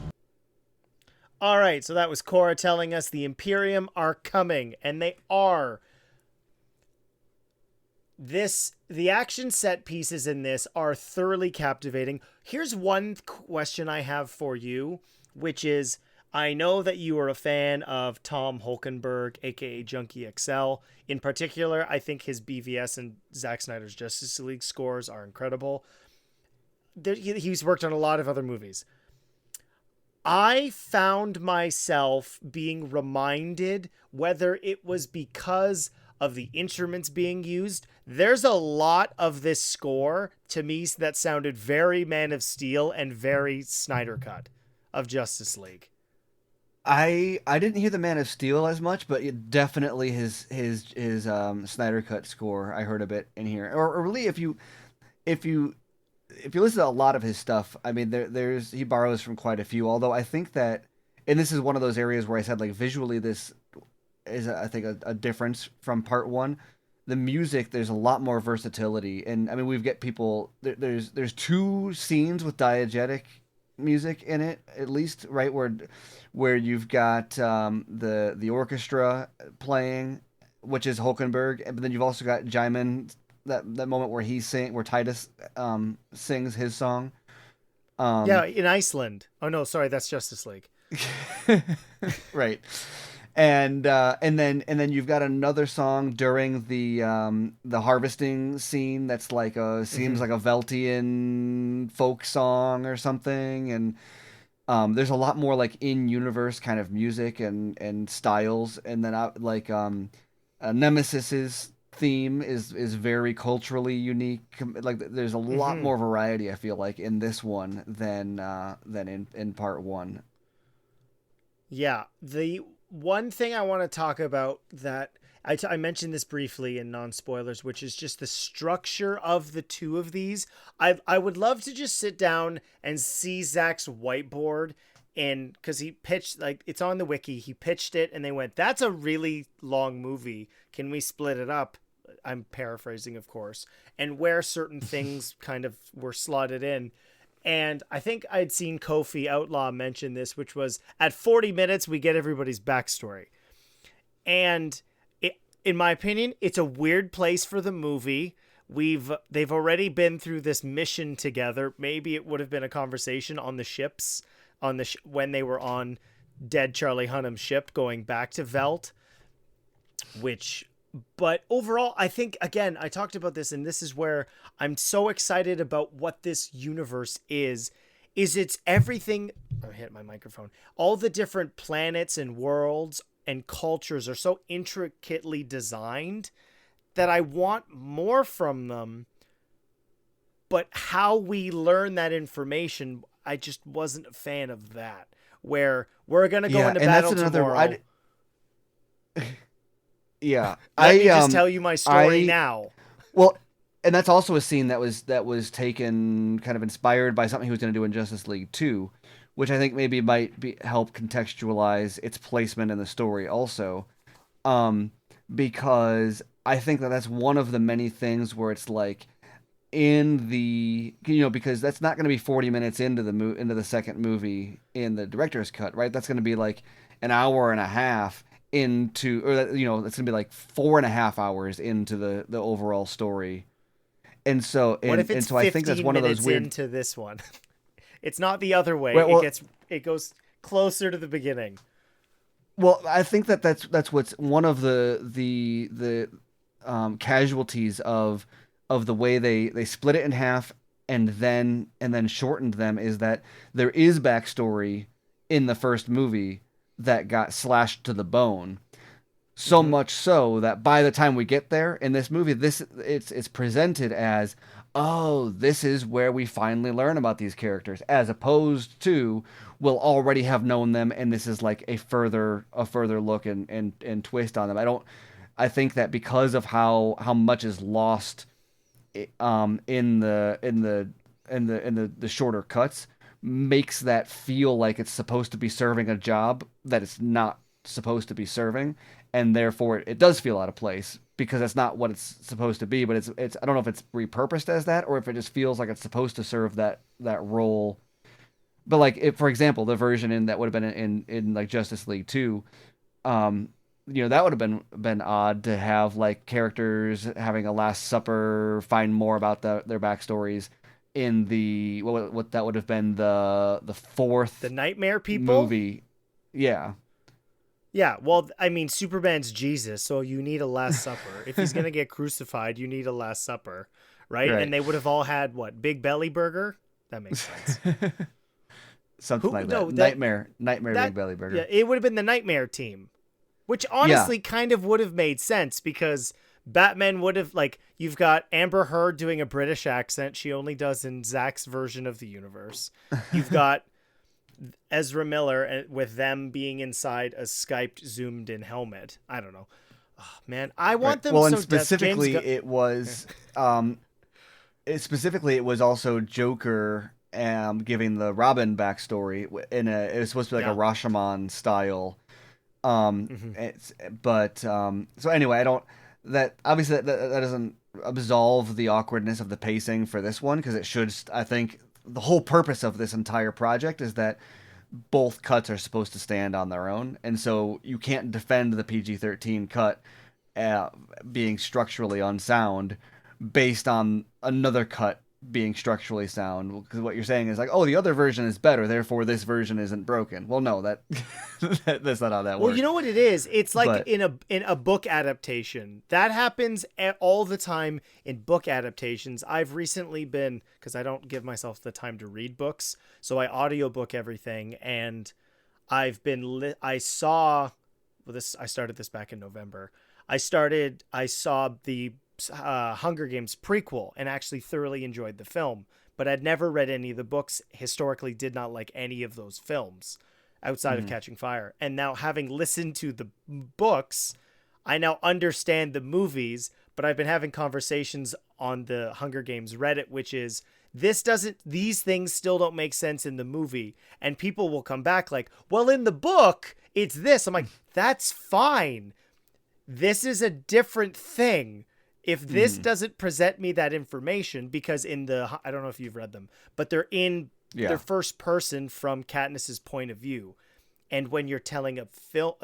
All right, so that was Cora telling us the Imperium are coming, and they are. The action set pieces in this are thoroughly captivating. Here's one question I have for you, which is, I know that you are a fan of Tom Holkenberg, aka Junkie XL. In particular, I think his BVS and Zack Snyder's Justice League scores are incredible. He's worked on a lot of other movies. I found myself being reminded, whether it was because of the instruments being used, there's a lot of this score to me that sounded very Man of Steel and very Snyder Cut of Justice League. I didn't hear the Man of Steel as much, but definitely his Snyder Cut score. I heard a bit in here. Or really, if you listen to a lot of his stuff, I mean, he borrows from quite a few. Although I think that, and this is one of those areas where I said, like, visually this is I think a difference from Part 1. The music, there's a lot more versatility, and I mean, we've got people. There's 2 scenes with diegetic music in it, at least, right, where you've got the orchestra playing, which is Hulkenberg, but then you've also got Jaimin, that moment where Titus sings his song. Yeah, in Iceland. Oh no, sorry, that's Justice League. Right. And then you've got another song during the harvesting scene that's like seems like a Veltian folk song or something, and there's a lot more like in-universe kind of music and styles, and then Nemesis's theme is very culturally unique. Like there's a lot more variety, I feel like, in this one than in Part 1. Yeah, the one thing I want to talk about that I mentioned this briefly in non-spoilers, which is just the structure of the 2 of these. I would love to just sit down and see Zach's whiteboard, and because he pitched, like, it's on the wiki, he pitched it and they went, that's a really long movie. Can we split it up? I'm paraphrasing, of course, and where certain things kind of were slotted in. And I think I'd seen Kofi Outlaw mention this, which was at 40 minutes, we get everybody's backstory. And in my opinion, it's a weird place for the movie. They've already been through this mission together. Maybe it would have been a conversation on the ships, when they were on Dead Charlie Hunnam's ship going back to Velt, but overall, I think, again, I talked about this, and this is where I'm so excited about what this universe is it's everything. I hit my microphone. All the different planets and worlds and cultures are so intricately designed that I want more from them. But how we learn that information, I just wasn't a fan of that. Where we're going to go into battle tomorrow. Yeah, Let me just tell you my story now. Well, and that's also a scene that was taken, kind of inspired by something he was going to do in Justice League 2, which I think maybe might help contextualize its placement in the story also, because I think that's one of the many things where it's like, in the, because that's not going to be 40 minutes into the second movie in the director's cut, right? That's going to be like an hour and a half into, or that's gonna be like 4.5 hours into the overall story. And so, what if it's 15 I think that's one of those weird into this one? It's not the other way. Well, it goes closer to the beginning. Well, I think that's what's one of the casualties of the way they split it in half and then shortened them, is that there is backstory in the first movie that got slashed to the bone, so much so that by the time we get there in this movie, it's presented as, oh, this is where we finally learn about these characters, as opposed to we'll already have known them, and this is like a further look and twist on them. I think that because of how much is lost in the shorter cuts, makes that feel like it's supposed to be serving a job that it's not supposed to be serving, and therefore it does feel out of place because that's not what it's supposed to be. But it's I don't know if it's repurposed as that or if it just feels like it's supposed to serve that role. But like, if, for example, the version that would have been in like Justice League 2, that would have been odd to have like characters having a Last Supper, find more about their backstories in the what that would have been the fourth The Nightmare People movie. Yeah. Yeah, well, I mean, Superman's Jesus, so you need a Last Supper. If he's going to get crucified, you need a Last Supper, right? And they would have all had, what, Big Belly Burger? That makes sense. Something like that. No, Nightmare Big Belly Burger. Yeah, it would have been the Nightmare team, which honestly kind of would have made sense because Batman would have, like, you've got Amber Heard doing a British accent. She only does in Zack's version of the universe. You've got Ezra Miller with them being inside a Skyped, zoomed in helmet. I don't know. Oh, man, I want them. Well, so and specifically, it was, it was also Joker giving the Robin backstory it was supposed to be like a Rashomon style. So anyway, obviously that doesn't absolve the awkwardness of the pacing for this one, because it should, I think, the whole purpose of this entire project is that both cuts are supposed to stand on their own, and so you can't defend the PG-13 cut being structurally unsound based on another cut being structurally sound, because what you're saying is like, oh, the other version is better, therefore this version isn't broken. Well, no, that's not how that works. Well, you know what it is? It's like in a book adaptation. That happens all the time in book adaptations. I've recently been, because I don't give myself the time to read books, so I audiobook everything, and I started this back in November. I saw the Hunger Games prequel and actually thoroughly enjoyed the film, but I'd never read any of the books, historically did not like any of those films outside of Catching Fire. And now, having listened to the books, I now understand the movies, but I've been having conversations on the Hunger Games Reddit, which is, these things still don't make sense in the movie. And people will come back like, well, in the book, it's this. I'm like, that's fine. This is a different thing. If this doesn't present me that information, because I don't know if you've read them, but they're in their first person from Katniss's point of view. And when you're telling a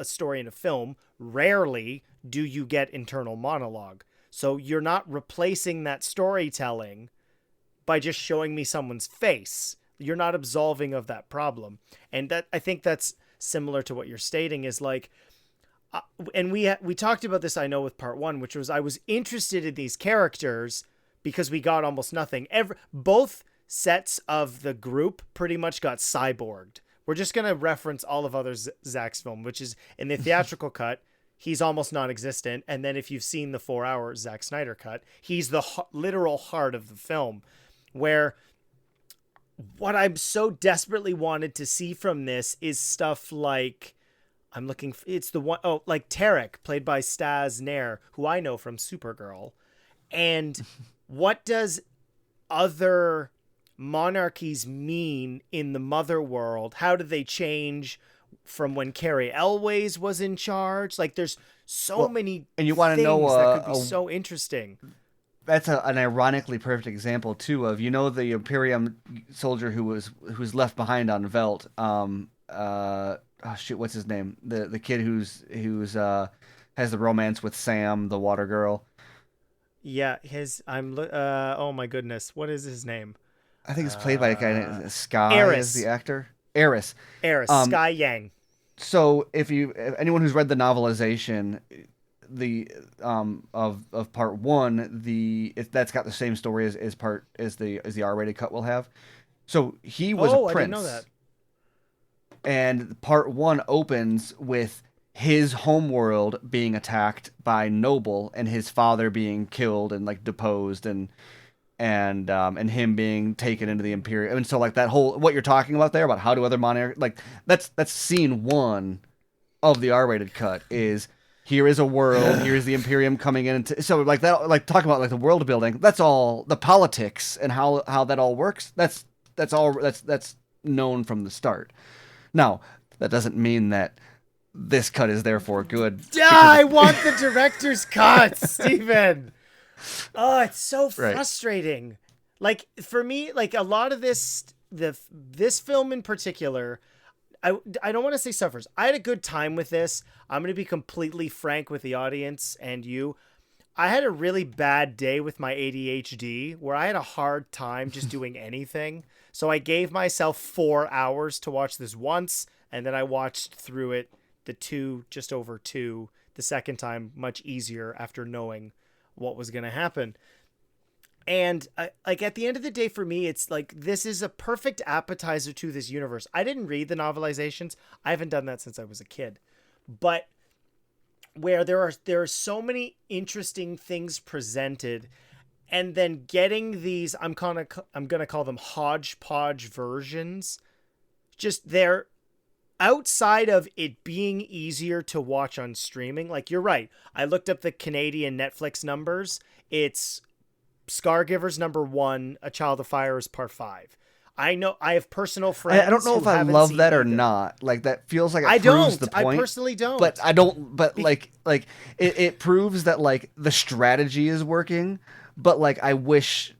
story in a film, rarely do you get internal monologue. So you're not replacing that storytelling by just showing me someone's face. You're not absolving of that problem. And that, I think that's similar to what you're stating, is like, and we talked about this, I know, with part one, which was I was interested in these characters because we got almost nothing. Both sets of the group pretty much got cyborged. We're just going to reference all of other Zack's film, which is in the theatrical cut, he's almost non-existent. And then if you've seen the 4-hour Zack Snyder cut, he's the literal heart of the film, where what I'm so desperately wanted to see from this is stuff like, it's the one, like Tarek, played by Staz Nair, who I know from Supergirl. And what does other monarchies mean in the mother world? How do they change from when Carrie Elways was in charge? Like, there's many and you want to things know that could be so interesting. That's an ironically perfect example too of, the Imperium soldier who's left behind on Velt. What's his name? The kid who's has the romance with Sam, the water girl. Yeah, oh my goodness, what is his name? I think it's played by a guy Sky Eris. Is the actor. Eris, Sky Yang. So if anyone who's read the novelization, of part one, that's got the same story as the R-rated cut will have. So he was a prince. I didn't know that. And part one opens with his homeworld being attacked by Noble and his father being killed and like deposed and him being taken into the Imperium. And so like that whole, what you're talking about there about how do other monarchs, like that's scene one of the R-rated cut, is here is a world, here's the Imperium coming in. So like that, like talking about like the world building, that's all the politics and how that all works. That's known from the start. Now, that doesn't mean that this cut is therefore good. I want the director's cut, Steven. Oh, it's so frustrating. Right. Like for me, like a lot of this film in particular, I don't want to say suffers. I had a good time with this. I'm going to be completely frank with the audience and you. I had a really bad day with my ADHD where I had a hard time just doing anything. So I gave myself 4 hours to watch this once, and then I watched through it just over two, the second time, much easier after knowing what was going to happen. And like at the end of the day, for me, it's like, this is a perfect appetizer to this universe. I didn't read the novelizations. I haven't done that since I was a kid, but where there are so many interesting things presented, and then getting these, I'm going to call them hodgepodge versions. Just they're outside of it being easier to watch on streaming. Like, you're right. I looked up the Canadian Netflix numbers. It's Scargiver's number 1, A Child of Fire is part 5. I know I have personal friends. I don't know if I love that or not. Like, that feels like it proves the point. I personally don't. But I don't. But it proves that like the strategy is working. But like I wish.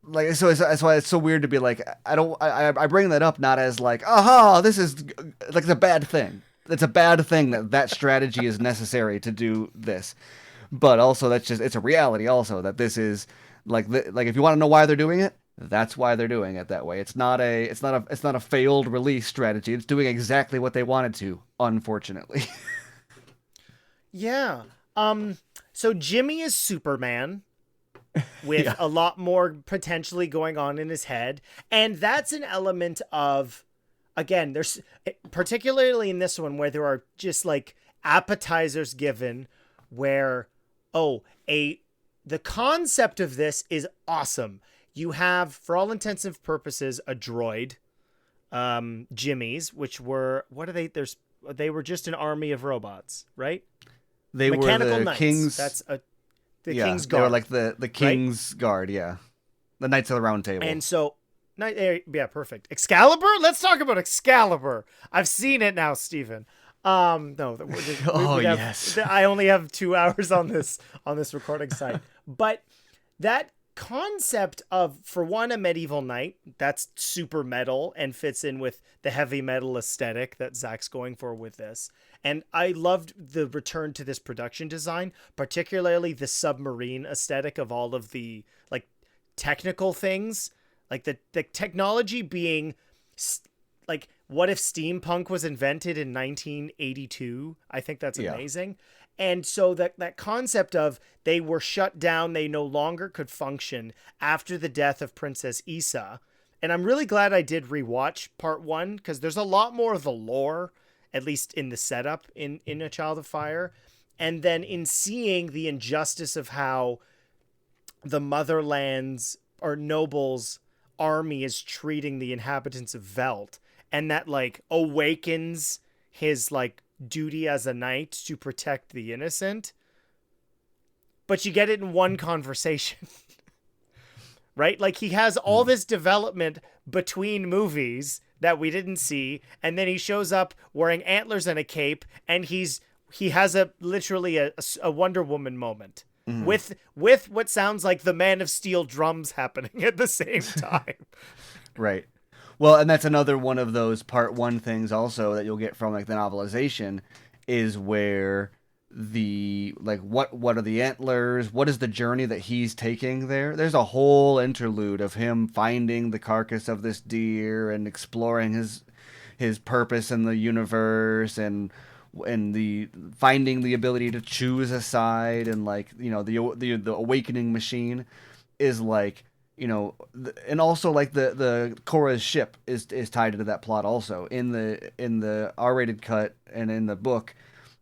Like, so that's why it's so weird to be like, I bring that up not as like, aha, this is like the bad thing. It's a bad thing that strategy is necessary to do this. But also it's a reality also that this is like if you want to know why they're doing it, that's why they're doing it that way. It's not a failed release strategy. It's doing exactly what they wanted to, unfortunately. Yeah. So Jimmy is Superman with a lot more potentially going on in his head. And that's an element of, again, there's particularly in this one where there are just like appetizers given where, the concept of this is awesome. You have, for all intents and purposes, a droid, Jimmy's, which were, what are they? They were just an army of robots, right? They Mechanical were the Knights. King's. That's the King's Guard. They were like the King's Guard, yeah. The Knights of the Round Table. And so, yeah, perfect. Excalibur? Let's talk about Excalibur. I've seen it now, Steven. No. Yes. I only have 2 hours on this recording site. But that concept of, for one, a medieval knight, that's super metal and fits in with the heavy metal aesthetic that Zach's going for with this. And I loved the return to this production design, particularly the submarine aesthetic of all of the like technical things, like the technology being like, what if steampunk was invented in 1982? I think that's amazing. And so that concept of they were shut down, they no longer could function after the death of Princess Issa. And I'm really glad I did rewatch part 1 because there's a lot more of the lore, at least in the setup in A Child of Fire. And then in seeing the injustice of how the Motherland's or nobles army is treating the inhabitants of Velt, and that like awakens his like duty as a knight to protect the innocent. But you get it in one conversation. Right? Like he has all this development between movies that we didn't see, and then he shows up wearing antlers and a cape, and he has literally a Wonder Woman moment. With what sounds like the Man of Steel drums happening at the same time. Right. Well, and that's another one of those part 1 things also that you'll get from like the novelization is where the like what are the antlers, what is the journey that he's taking there. There's a whole interlude of him finding the carcass of this deer and exploring his purpose in the universe and the finding the ability to choose a side, and like, you know, the awakening machine is like, you know, and also like the Korra's ship is tied into that plot also. In the R-rated cut and in the book,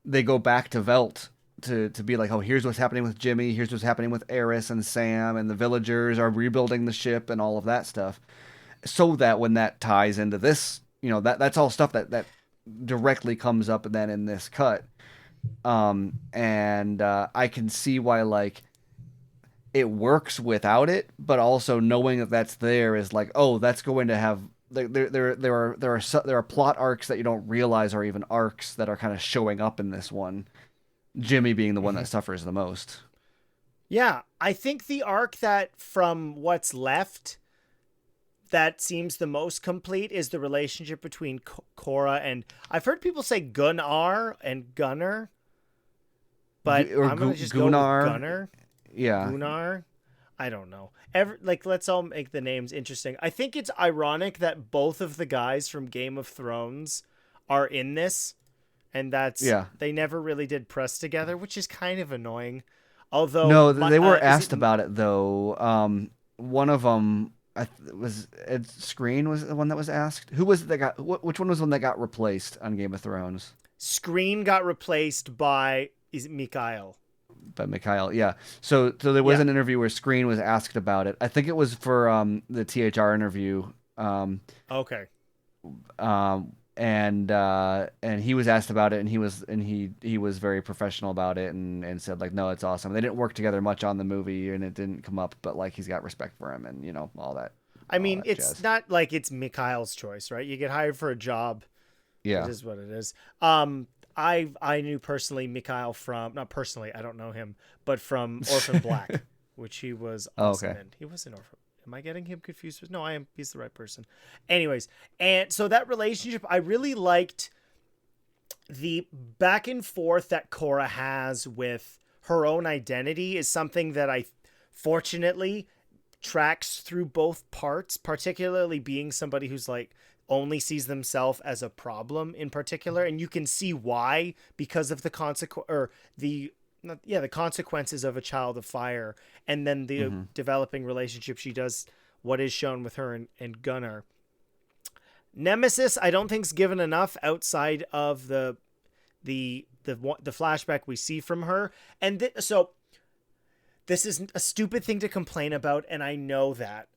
they go back to Velt to be like, oh, here's what's happening with Jimmy, here's what's happening with Eris and Sam, and the villagers are rebuilding the ship and all of that stuff. So that when that ties into this, you know, that's all stuff that directly comes up then in this cut. And I can see why like it works without it, but also knowing that that's there is like, oh, that's going to have there are plot arcs that you don't realize are even arcs that are kind of showing up in this one. Jimmy being the one that suffers the most. Yeah, I think the arc that from what's left that seems the most complete is the relationship between Cora and I've heard people say Gunnar and Gunner, but I'm gonna just Gunnar. go with Gunner. Yeah, Gunnar. I don't know. Let's all make the names interesting. I think it's ironic that both of the guys from Game of Thrones are in this, and they never really did press together, which is kind of annoying. Although no, they were asked about it though. One of them was Ed Screen was the one that was asked. Who was it that got? Which one was the one that got replaced on Game of Thrones? Screen got replaced by Mikhail. By Mikhail, yeah. So there was an interview where Screen was asked about it. I think it was for the THR interview. Okay. And he was asked about it, and he was very professional about it, and said like, no, it's awesome. They didn't work together much on the movie, and it didn't come up, but like he's got respect for him, and you know all that. I mean, it's not like it's Mikhail's choice, right? You get hired for a job. Yeah, it is what it is. I knew personally Mikhail from, not personally, I don't know him, but from Orphan Black, which he was awesome in. He was in Orphan. Am I getting him confused with? No, I am. He's the right person. Anyways, and so that relationship, I really liked the back and forth that Cora has with her own identity is something that I fortunately tracks through both parts, particularly being somebody who's like only sees themselves as a problem in particular, and you can see why because of the the consequences of a child of fire, and then the developing relationship she does, what is shown with her and Gunnar. Nemesis, I don't think's given enough outside of the flashback we see from her, and so this is a stupid thing to complain about, and I know that.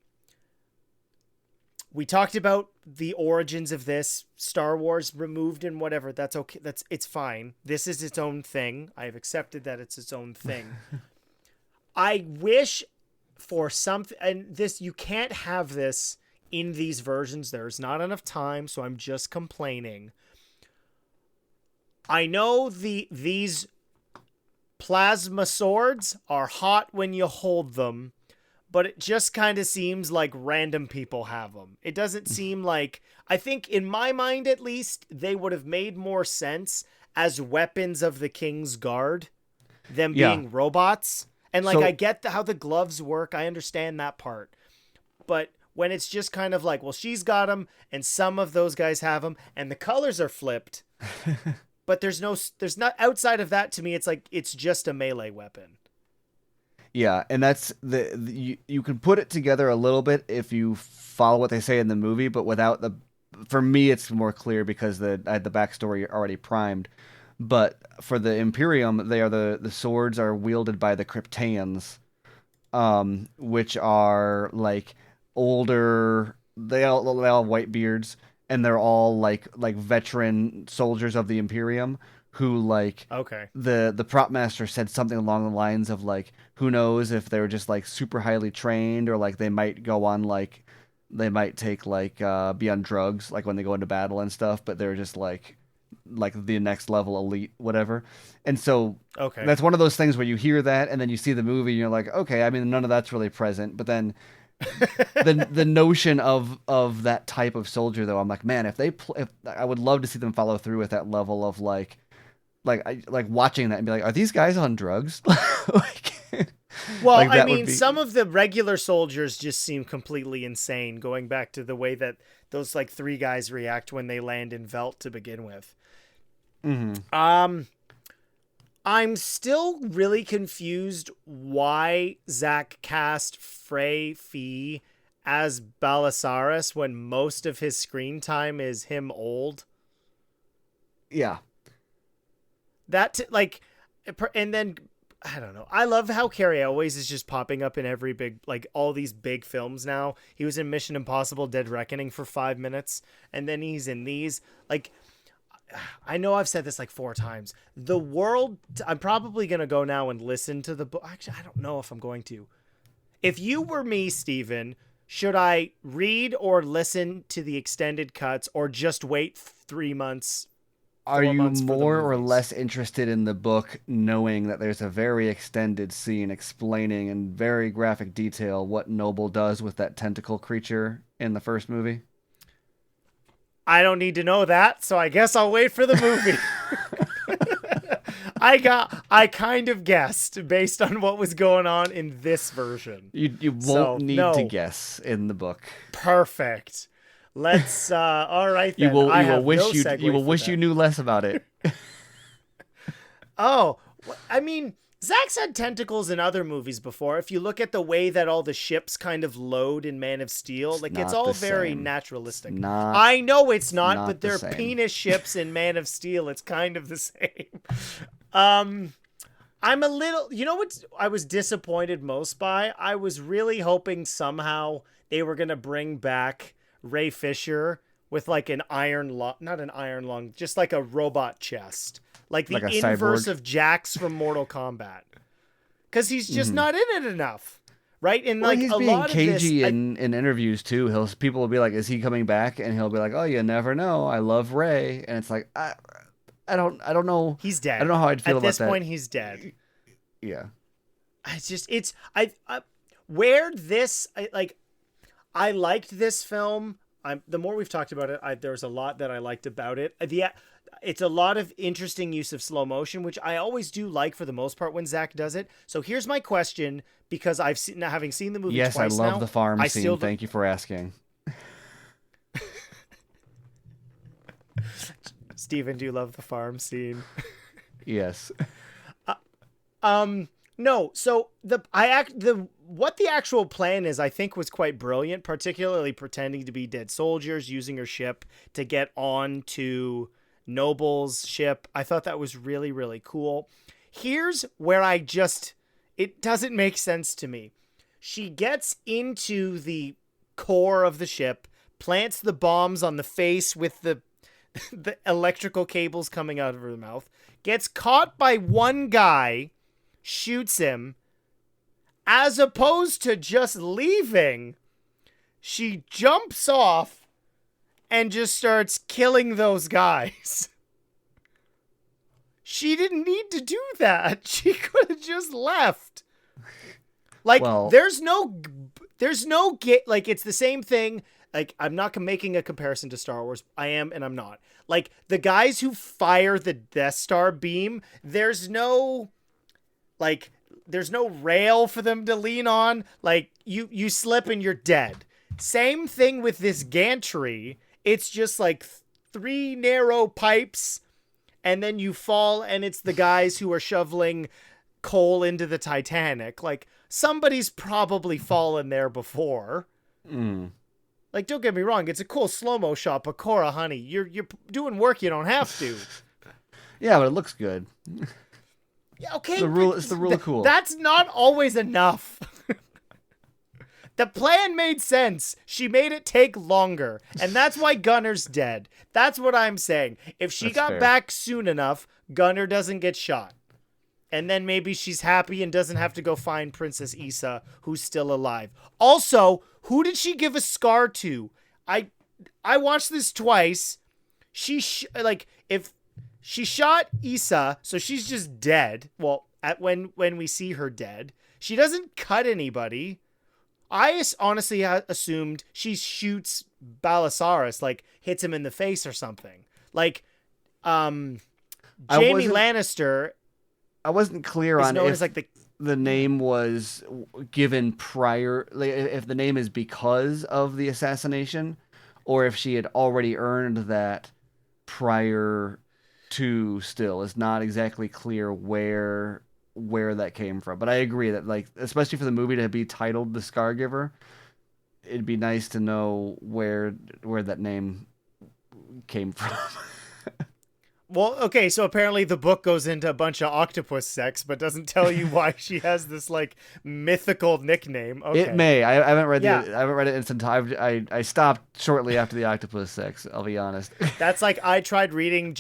We talked about the origins of this, Star Wars removed and whatever. That's okay. It's fine. This is its own thing. I have accepted that it's its own thing. I wish for something, and this, you can't have this in these versions. There's not enough time, so I'm just complaining. I know these plasma swords are hot when you hold them, but it just kind of seems like random people have them. It doesn't seem like, I think in my mind at least, they would have made more sense as weapons of the King's Guard than being robots. And like, I get how the gloves work. I understand that part. But when it's just kind of like, well, she's got them and some of those guys have them and the colors are flipped, but there's not outside of that to me. It's like, it's just a melee weapon. Yeah, and that's you can put it together a little bit if you follow what they say in the movie, but without for me it's more clear because I had the backstory already primed. But for the Imperium, they are the swords are wielded by the Kryptans, which are like older. They all have white beards, and they're all like veteran soldiers of the Imperium. Who like the prop master said something along the lines of like, who knows if they're just like super highly trained or like they might go on like they might take like be on drugs like when they go into battle and stuff, but they're just like the next level elite whatever. And so that's one of those things where you hear that and then you see the movie and you're like, okay, I mean none of that's really present, but then the notion of that type of soldier though, I'm like, man, if I would love to see them follow through with that level of like watching that and be like, are these guys on drugs? Well, like I mean, some of the regular soldiers just seem completely insane, going back to the way that those like three guys react when they land in Velt to begin with. Mm-hmm. I'm still really confused why Zach cast Frey Fee as Balisaris when most of his screen time is him old. Yeah. And then I don't know. I love how Carrie Elways is just popping up in every big, like all these big films now. He was in Mission Impossible: Dead Reckoning for 5 minutes, and then he's in these. Like, I know I've said this like 4 times. The world, I'm probably going to go now and listen to the book. Actually, I don't know if I'm going to. If you were me, Steven, should I read or listen to the extended cuts or just wait 3 months? Are you months for the more or movies? less interested in the book knowing that there's a very extended scene explaining in very graphic detail what Noble does with that tentacle creature in the first movie? I don't need to know that, so I guess I'll wait for the movie. I kind of guessed based on what was going on in this version. You won't need to guess in the book. Perfect. Let's all right then. You will wish segue you knew less about it. Oh, I mean, Zach's had tentacles in other movies before. If you look at the way that all the ships kind of load in Man of Steel, it's all very naturalistic. I know it's not, but they're penis ships in Man of Steel. It's kind of the same. I'm a little, you know what I was disappointed most by? I was really hoping somehow they were going to bring back Ray Fisher with like an not an iron lung, just like a robot chest. Like the inverse of Jax from Mortal Kombat. Because he's just not in it enough. Right? And well, like he's a being lot cagey of this, in interviews too. People will be like, "Is he coming back?" And he'll be like, "Oh, you never know. I love Ray." And it's like, I don't know. He's dead. I don't know how I'd feel about that. At this point, he's dead. Yeah. I liked this film. The more we've talked about it, there's a lot that I liked about it. It's a lot of interesting use of slow motion, which I always do like for the most part when Zach does it. So here's my question, because having seen the movie yes, twice I love now, the farm scene. Thank you for asking. Steven, do you love the farm scene? Yes. No. So what the actual plan is, I think, was quite brilliant, particularly pretending to be dead soldiers, using her ship to get on to Noble's ship. I thought that was really, really cool. Here's where it doesn't make sense to me. She gets into the core of the ship, plants the bombs on the face with the electrical cables coming out of her mouth, gets caught by one guy, shoots him. As opposed to just leaving, she jumps off and just starts killing those guys. She didn't need to do that. She could have just left. Like, there's no like, it's the same thing. Like, I'm not making a comparison to Star Wars. I am, and I'm not. Like, the guys who fire the Death Star beam, there's no rail for them to lean on. Like, you slip and you're dead. Same thing with this gantry. It's just like 3 narrow pipes, and then you fall, and it's the guys who are shoveling coal into the Titanic. Like, somebody's probably fallen there before. Like, don't get me wrong, it's a cool slow-mo shot, but Cora, honey, you're doing work you don't have to. Yeah, but it looks good. Yeah, okay. It's the rule of cool. That's not always enough. The plan made sense. She made it take longer. And that's why Gunner's dead. That's what I'm saying. If she got back soon enough, Gunner doesn't get shot. And then maybe she's happy and doesn't have to go find Princess Issa, who's still alive. Also, who did she give a scar to? I watched this twice. If she shot Issa, so she's just dead. Well, when we see her dead, she doesn't cut anybody. I honestly assumed she shoots Balasaurus, like hits him in the face or something. Like, Jaime Lannister. I wasn't clear on if the name was given prior, like, if the name is because of the assassination, or if she had already earned that prior to. Still, it's not exactly clear where that came from. But I agree that, like, especially for the movie to be titled The Scargiver, it'd be nice to know where that name came from. Well, okay, so apparently the book goes into a bunch of octopus sex, but doesn't tell you why she has this like mythical nickname. Okay. It may. I haven't read Yeah. I haven't read it in some time. I stopped shortly after the octopus sex. I'll be honest. That's like I tried reading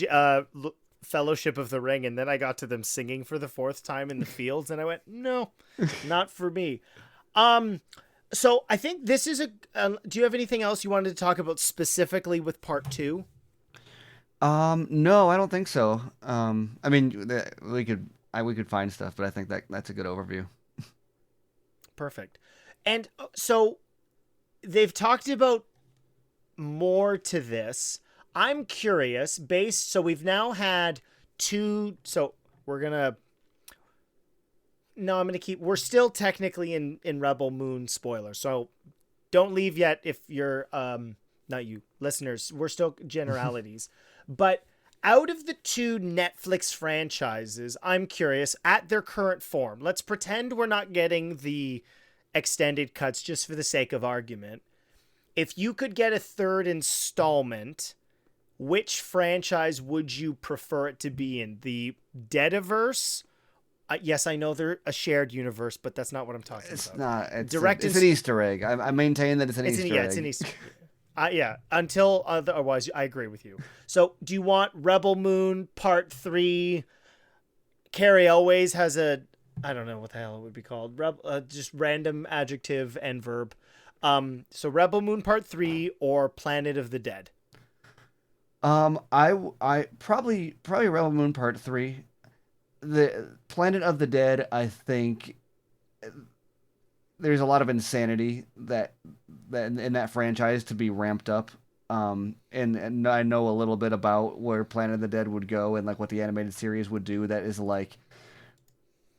Fellowship of the Ring, and then I got to them singing for the fourth time in the fields, and I went, no, not for me. So I think this is a. Do you have anything else you wanted to talk about specifically with part 2? No, I don't think so. I mean, we could find stuff, but I think that's a good overview. Perfect. And so they've talked about more to this. I'm curious, so we've now had 2, so we're still technically in Rebel Moon spoilers, so don't leave yet if you're, not you, listeners, we're still generalities. But out of the 2 Netflix franchises, I'm curious, at their current form, let's pretend we're not getting the extended cuts just for the sake of argument. If you could get a 3rd installment, which franchise would you prefer it to be in? The Deadiverse? Yes, I know they're a shared universe, but that's not what I'm talking about. It's not. It's Direct an Easter egg. I maintain that it's an Easter egg. It's an Easter egg. Yeah, until otherwise, I agree with you. So, do you want Rebel Moon Part 3? Carrie always has I don't know what the hell it would be called. Just random adjective and verb. So Rebel Moon Part 3 or Planet of the Dead? I probably Rebel Moon Part 3. The Planet of the Dead, I think there's a lot of insanity that in that franchise to be ramped up. And I know a little bit about where Planet of the Dead would go and like what the animated series would do. That is like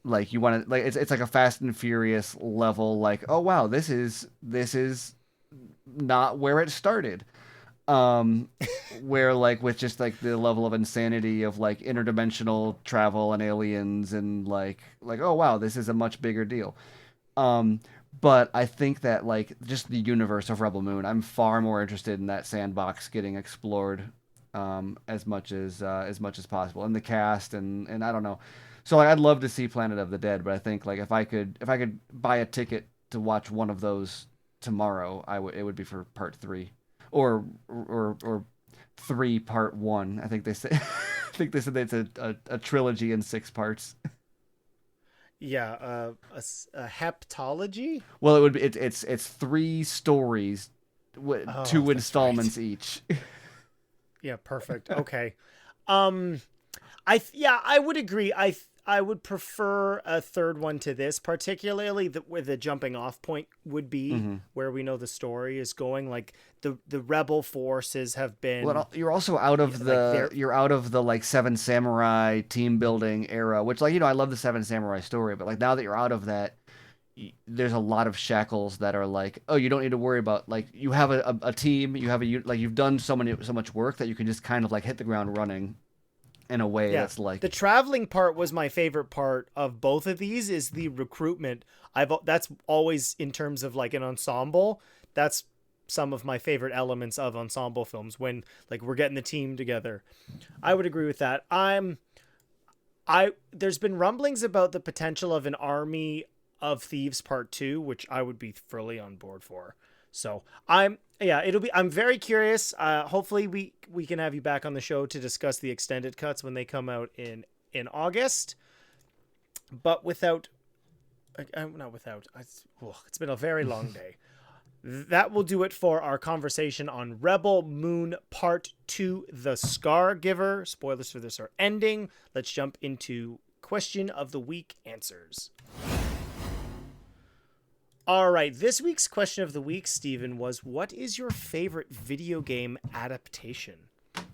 you want to like it's like a Fast and Furious level. Like, oh wow, this is not where it started. Where like with just like the level of insanity of like interdimensional travel and aliens and like oh wow, this is a much bigger deal. But I think that like just the universe of Rebel Moon, I'm far more interested in that sandbox getting explored as much as possible, and the cast and I don't know. So like, I'd love to see Planet of the Dead, but I think like if I could buy a ticket to watch one of those tomorrow, it would be for part 3. Or 3 part 1. I think they said it's a trilogy in 6 parts. Yeah, a heptology. Well, it would be it's 3 stories, 2 installments right. Each. Yeah, perfect. Okay, I would agree. I would prefer a 3rd one to this, particularly where the jumping off point would be where we know the story is going. Like the rebel forces have been. Well, you're also out of you're out of the like 7 Samurai team building era, which like I love the 7 Samurai story, but like now that you're out of that, there's a lot of shackles that are like, oh, you don't need to worry about like you have a team, you have you've done so much work that you can just kind of like hit the ground running. In a way that's like the traveling part was my favorite part of both of these is the recruitment. That's always in terms of like an ensemble. That's some of my favorite elements of ensemble films when like we're getting the team together. I would agree with that. There's been rumblings about the potential of an Army of Thieves Part 2, which I would be fully on board for. So I'm very curious. Hopefully we can have you back on the show to discuss the extended cuts when they come out in August. But it's been a very long day. That will do it for our conversation on Rebel Moon Part 2, The Scargiver. Spoilers for this are ending. Let's jump into question of the week answers. All right, this week's question of the week, Stephen, was what is your favorite video game adaptation?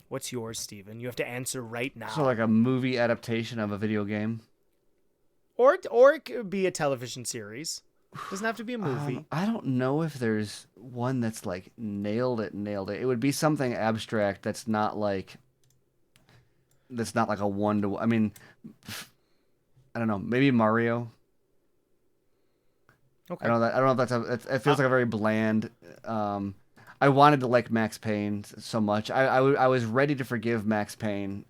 What's yours, Stephen? You have to answer right now. So like a movie adaptation of a video game? Or it could be a television series. It doesn't have to be a movie. I don't know if there's one that's like nailed it. It would be something abstract that's not like a one-to-one. I mean, I don't know, maybe Mario. Okay. I don't know if it feels like a very bland. I I wanted to like Max Payne so much. I was ready to forgive Max Payne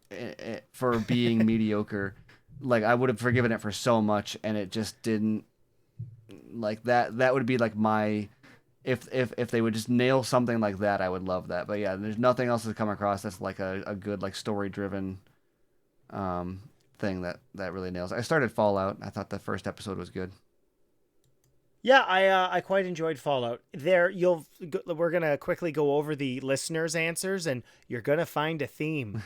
for being mediocre. Like I would have forgiven it for so much, and it just didn't. Like that would be like my if they would just nail something like that, I would love that. But yeah, there's nothing else that's come across that's like a good like story driven thing that really nails it. I started Fallout. I thought the first episode was good. Yeah, I quite enjoyed Fallout. We're gonna quickly go over the listeners' answers, and you're gonna find a theme.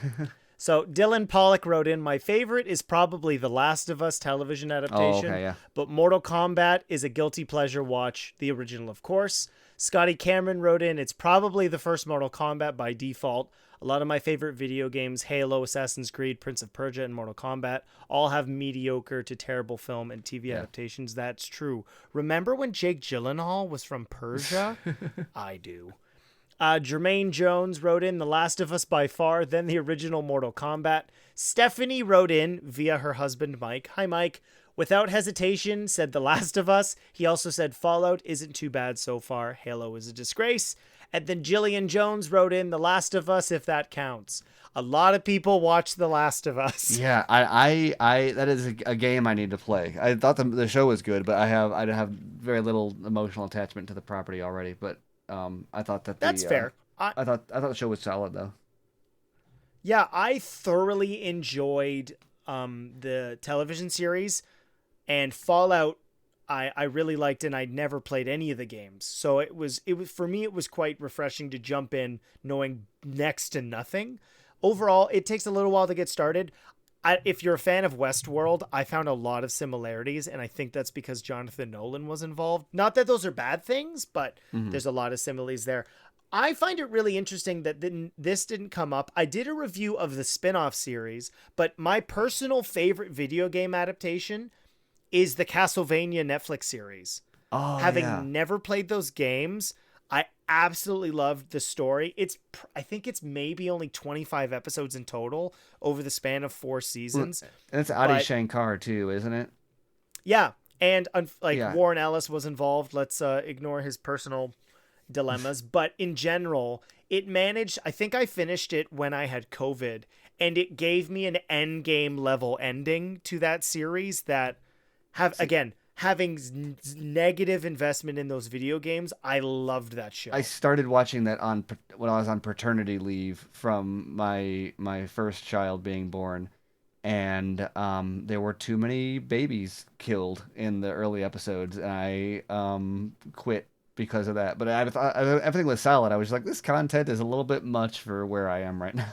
So Dylan Pollock wrote in, my favorite is probably the Last of Us television adaptation, okay, yeah. But Mortal Kombat is a guilty pleasure watch, the original of course. Scotty Cameron wrote in, it's probably the first Mortal Kombat by default. A lot of my favorite video games, Halo, Assassin's Creed, Prince of Persia, and Mortal Kombat, all have mediocre to terrible film and TV adaptations. That's true. Remember when Jake Gyllenhaal was from Persia? I do. Jermaine Jones wrote in The Last of Us by far, then the original Mortal Kombat. Stephanie wrote in via her husband Mike. Hi Mike. Without hesitation, said The Last of Us. He also said Fallout isn't too bad so far. Halo is a disgrace. And then Jillian Jones wrote in The Last of Us, if that counts. A lot of people watch The Last of Us. Yeah, I that is a game I need to play. I thought the show was good, but I have very little emotional attachment to the property already. But I thought that's fair. I thought the show was solid though. Yeah, I thoroughly enjoyed the television series, and Fallout I really liked, and I'd never played any of the games. So it was for me it was quite refreshing to jump in knowing next to nothing. Overall, it takes a little while to get started. If you're a fan of Westworld, I found a lot of similarities, and I think that's because Jonathan Nolan was involved. Not that those are bad things, but there's a lot of similes there. I find it really interesting that this didn't come up. I did a review of the spin-off series, but my personal favorite video game adaptation is the Castlevania Netflix series. Oh, Having never played those games, I absolutely loved the story. I think it's maybe only 25 episodes in total over the span of 4 seasons. And it's Adi Shankar too, isn't it? Yeah, and Warren Ellis was involved. Let's ignore his personal dilemmas, but in general, it managed. I think I finished it when I had COVID, and it gave me an end game level ending to that series that having negative investment in those video games, I loved that show. I started watching that when I was on paternity leave from my first child being born, and there were too many babies killed in the early episodes, and I quit because of that. But I thought everything was solid. I was like, this content is a little bit much for where I am right now.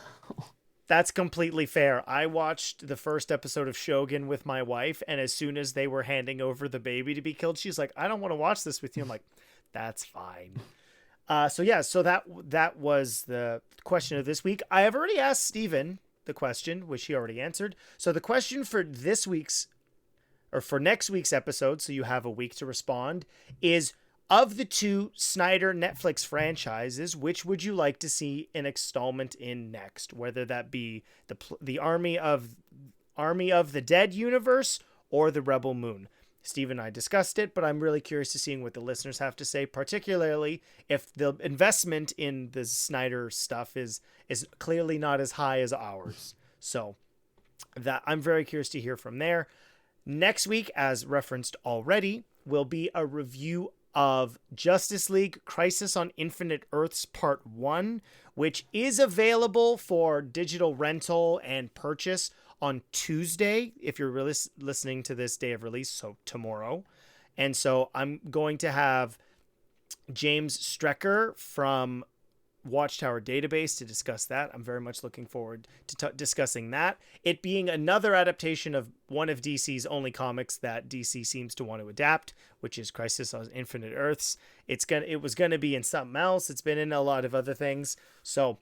That's completely fair. I watched the first episode of Shogun with my wife, and as soon as they were handing over the baby to be killed, she's like, I don't want to watch this with you. I'm like, that's fine. So that was the question of this week. I have already asked Steven the question, which he already answered. So the question for next week's episode, so you have a week to respond, is, of the 2 Snyder Netflix franchises, which would you like to see an installment in next? Whether that be the Army of the Dead universe or the Rebel Moon. Steve and I discussed it, but I'm really curious to seeing what the listeners have to say, particularly if the investment in the Snyder stuff is clearly not as high as ours. So that I'm very curious to hear from there. Next week, as referenced already, will be a review of Justice League Crisis on Infinite Earths Part 1, which is available for digital rental and purchase on Tuesday, if you're really listening to this day of release, so tomorrow. And so I'm going to have James Strecker from Watchtower Database to discuss that. I'm very much looking forward to discussing that. It being another adaptation of one of DC's only comics that DC seems to want to adapt, which is Crisis on Infinite Earths. It was gonna be in something else. It's been in a lot of other things. So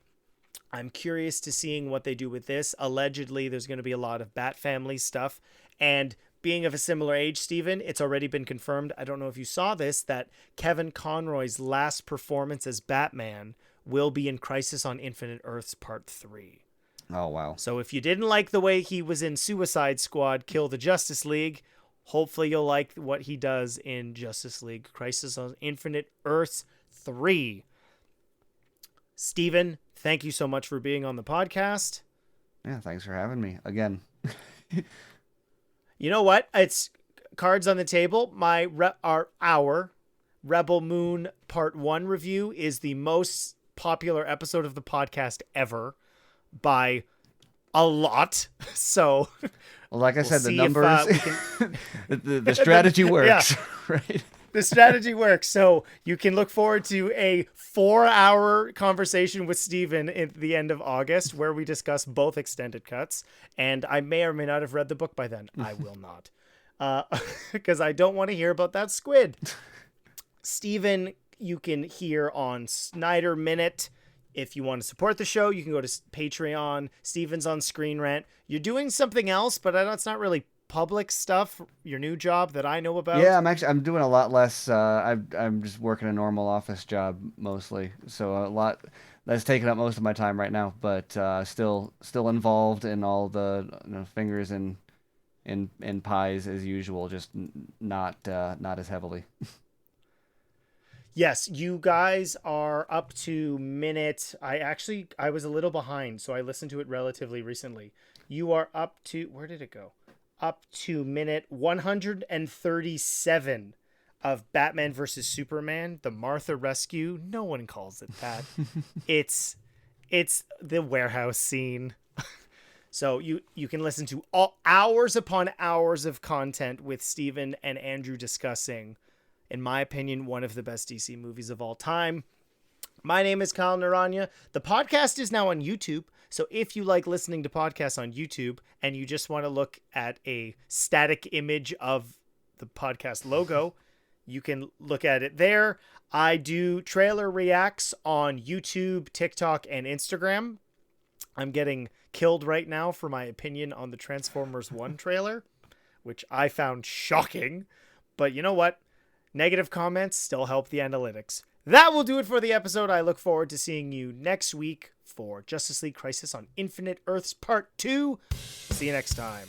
I'm curious to seeing what they do with this. Allegedly, there's going to be a lot of Bat Family stuff. And being of a similar age, Steven, it's already been confirmed. I don't know if you saw this, that Kevin Conroy's last performance as Batman will be in Crisis on Infinite Earths Part 3. Oh, wow. So if you didn't like the way he was in Suicide Squad, Kill the Justice League, hopefully you'll like what he does in Justice League Crisis on Infinite Earths 3. Steven, thank you so much for being on the podcast. Yeah, thanks for having me again. You know what? It's cards on the table. Our Rebel Moon Part 1 review is the most popular episode of the podcast ever by a lot. So, well, like I said, the see numbers, if, the strategy works, Yeah. right? The strategy works. So you can look forward to a 4-hour conversation with Steven at the end of August where we discuss both extended cuts. And I may or may not have read the book by then. I will not. Because I don't want to hear about that squid. Steven, you can hear on Snyder Minute. If you want to support the show, you can go to Patreon. Steven's on Screen Rant. You're doing something else, but I know it's not really public stuff, your new job that I know about. Yeah, I'm doing a lot less. I'm just working a normal office job mostly, so a lot that's taking up most of my time right now. But still involved in all the fingers in pies as usual, just not as heavily. Yes, you guys are up to minute. I was a little behind, so I listened to it relatively recently. You are up to, where did it go? Up to minute 137 of Batman versus Superman, the Martha Rescue. No one calls it that. It's the warehouse scene. So you can listen to all hours upon hours of content with Steven and Andrew discussing, in my opinion, one of the best DC movies of all time. My name is Kyle Naranya. The podcast is now on YouTube. So if you like listening to podcasts on YouTube and you just want to look at a static image of the podcast logo, you can look at it there. I do trailer reacts on YouTube, TikTok, and Instagram. I'm getting killed right now for my opinion on the Transformers 1 trailer, which I found shocking. But you know what? Negative comments still help the analytics. That will do it for the episode. I look forward to seeing you next week for Justice League Crisis on Infinite Earths Part 2. See you next time.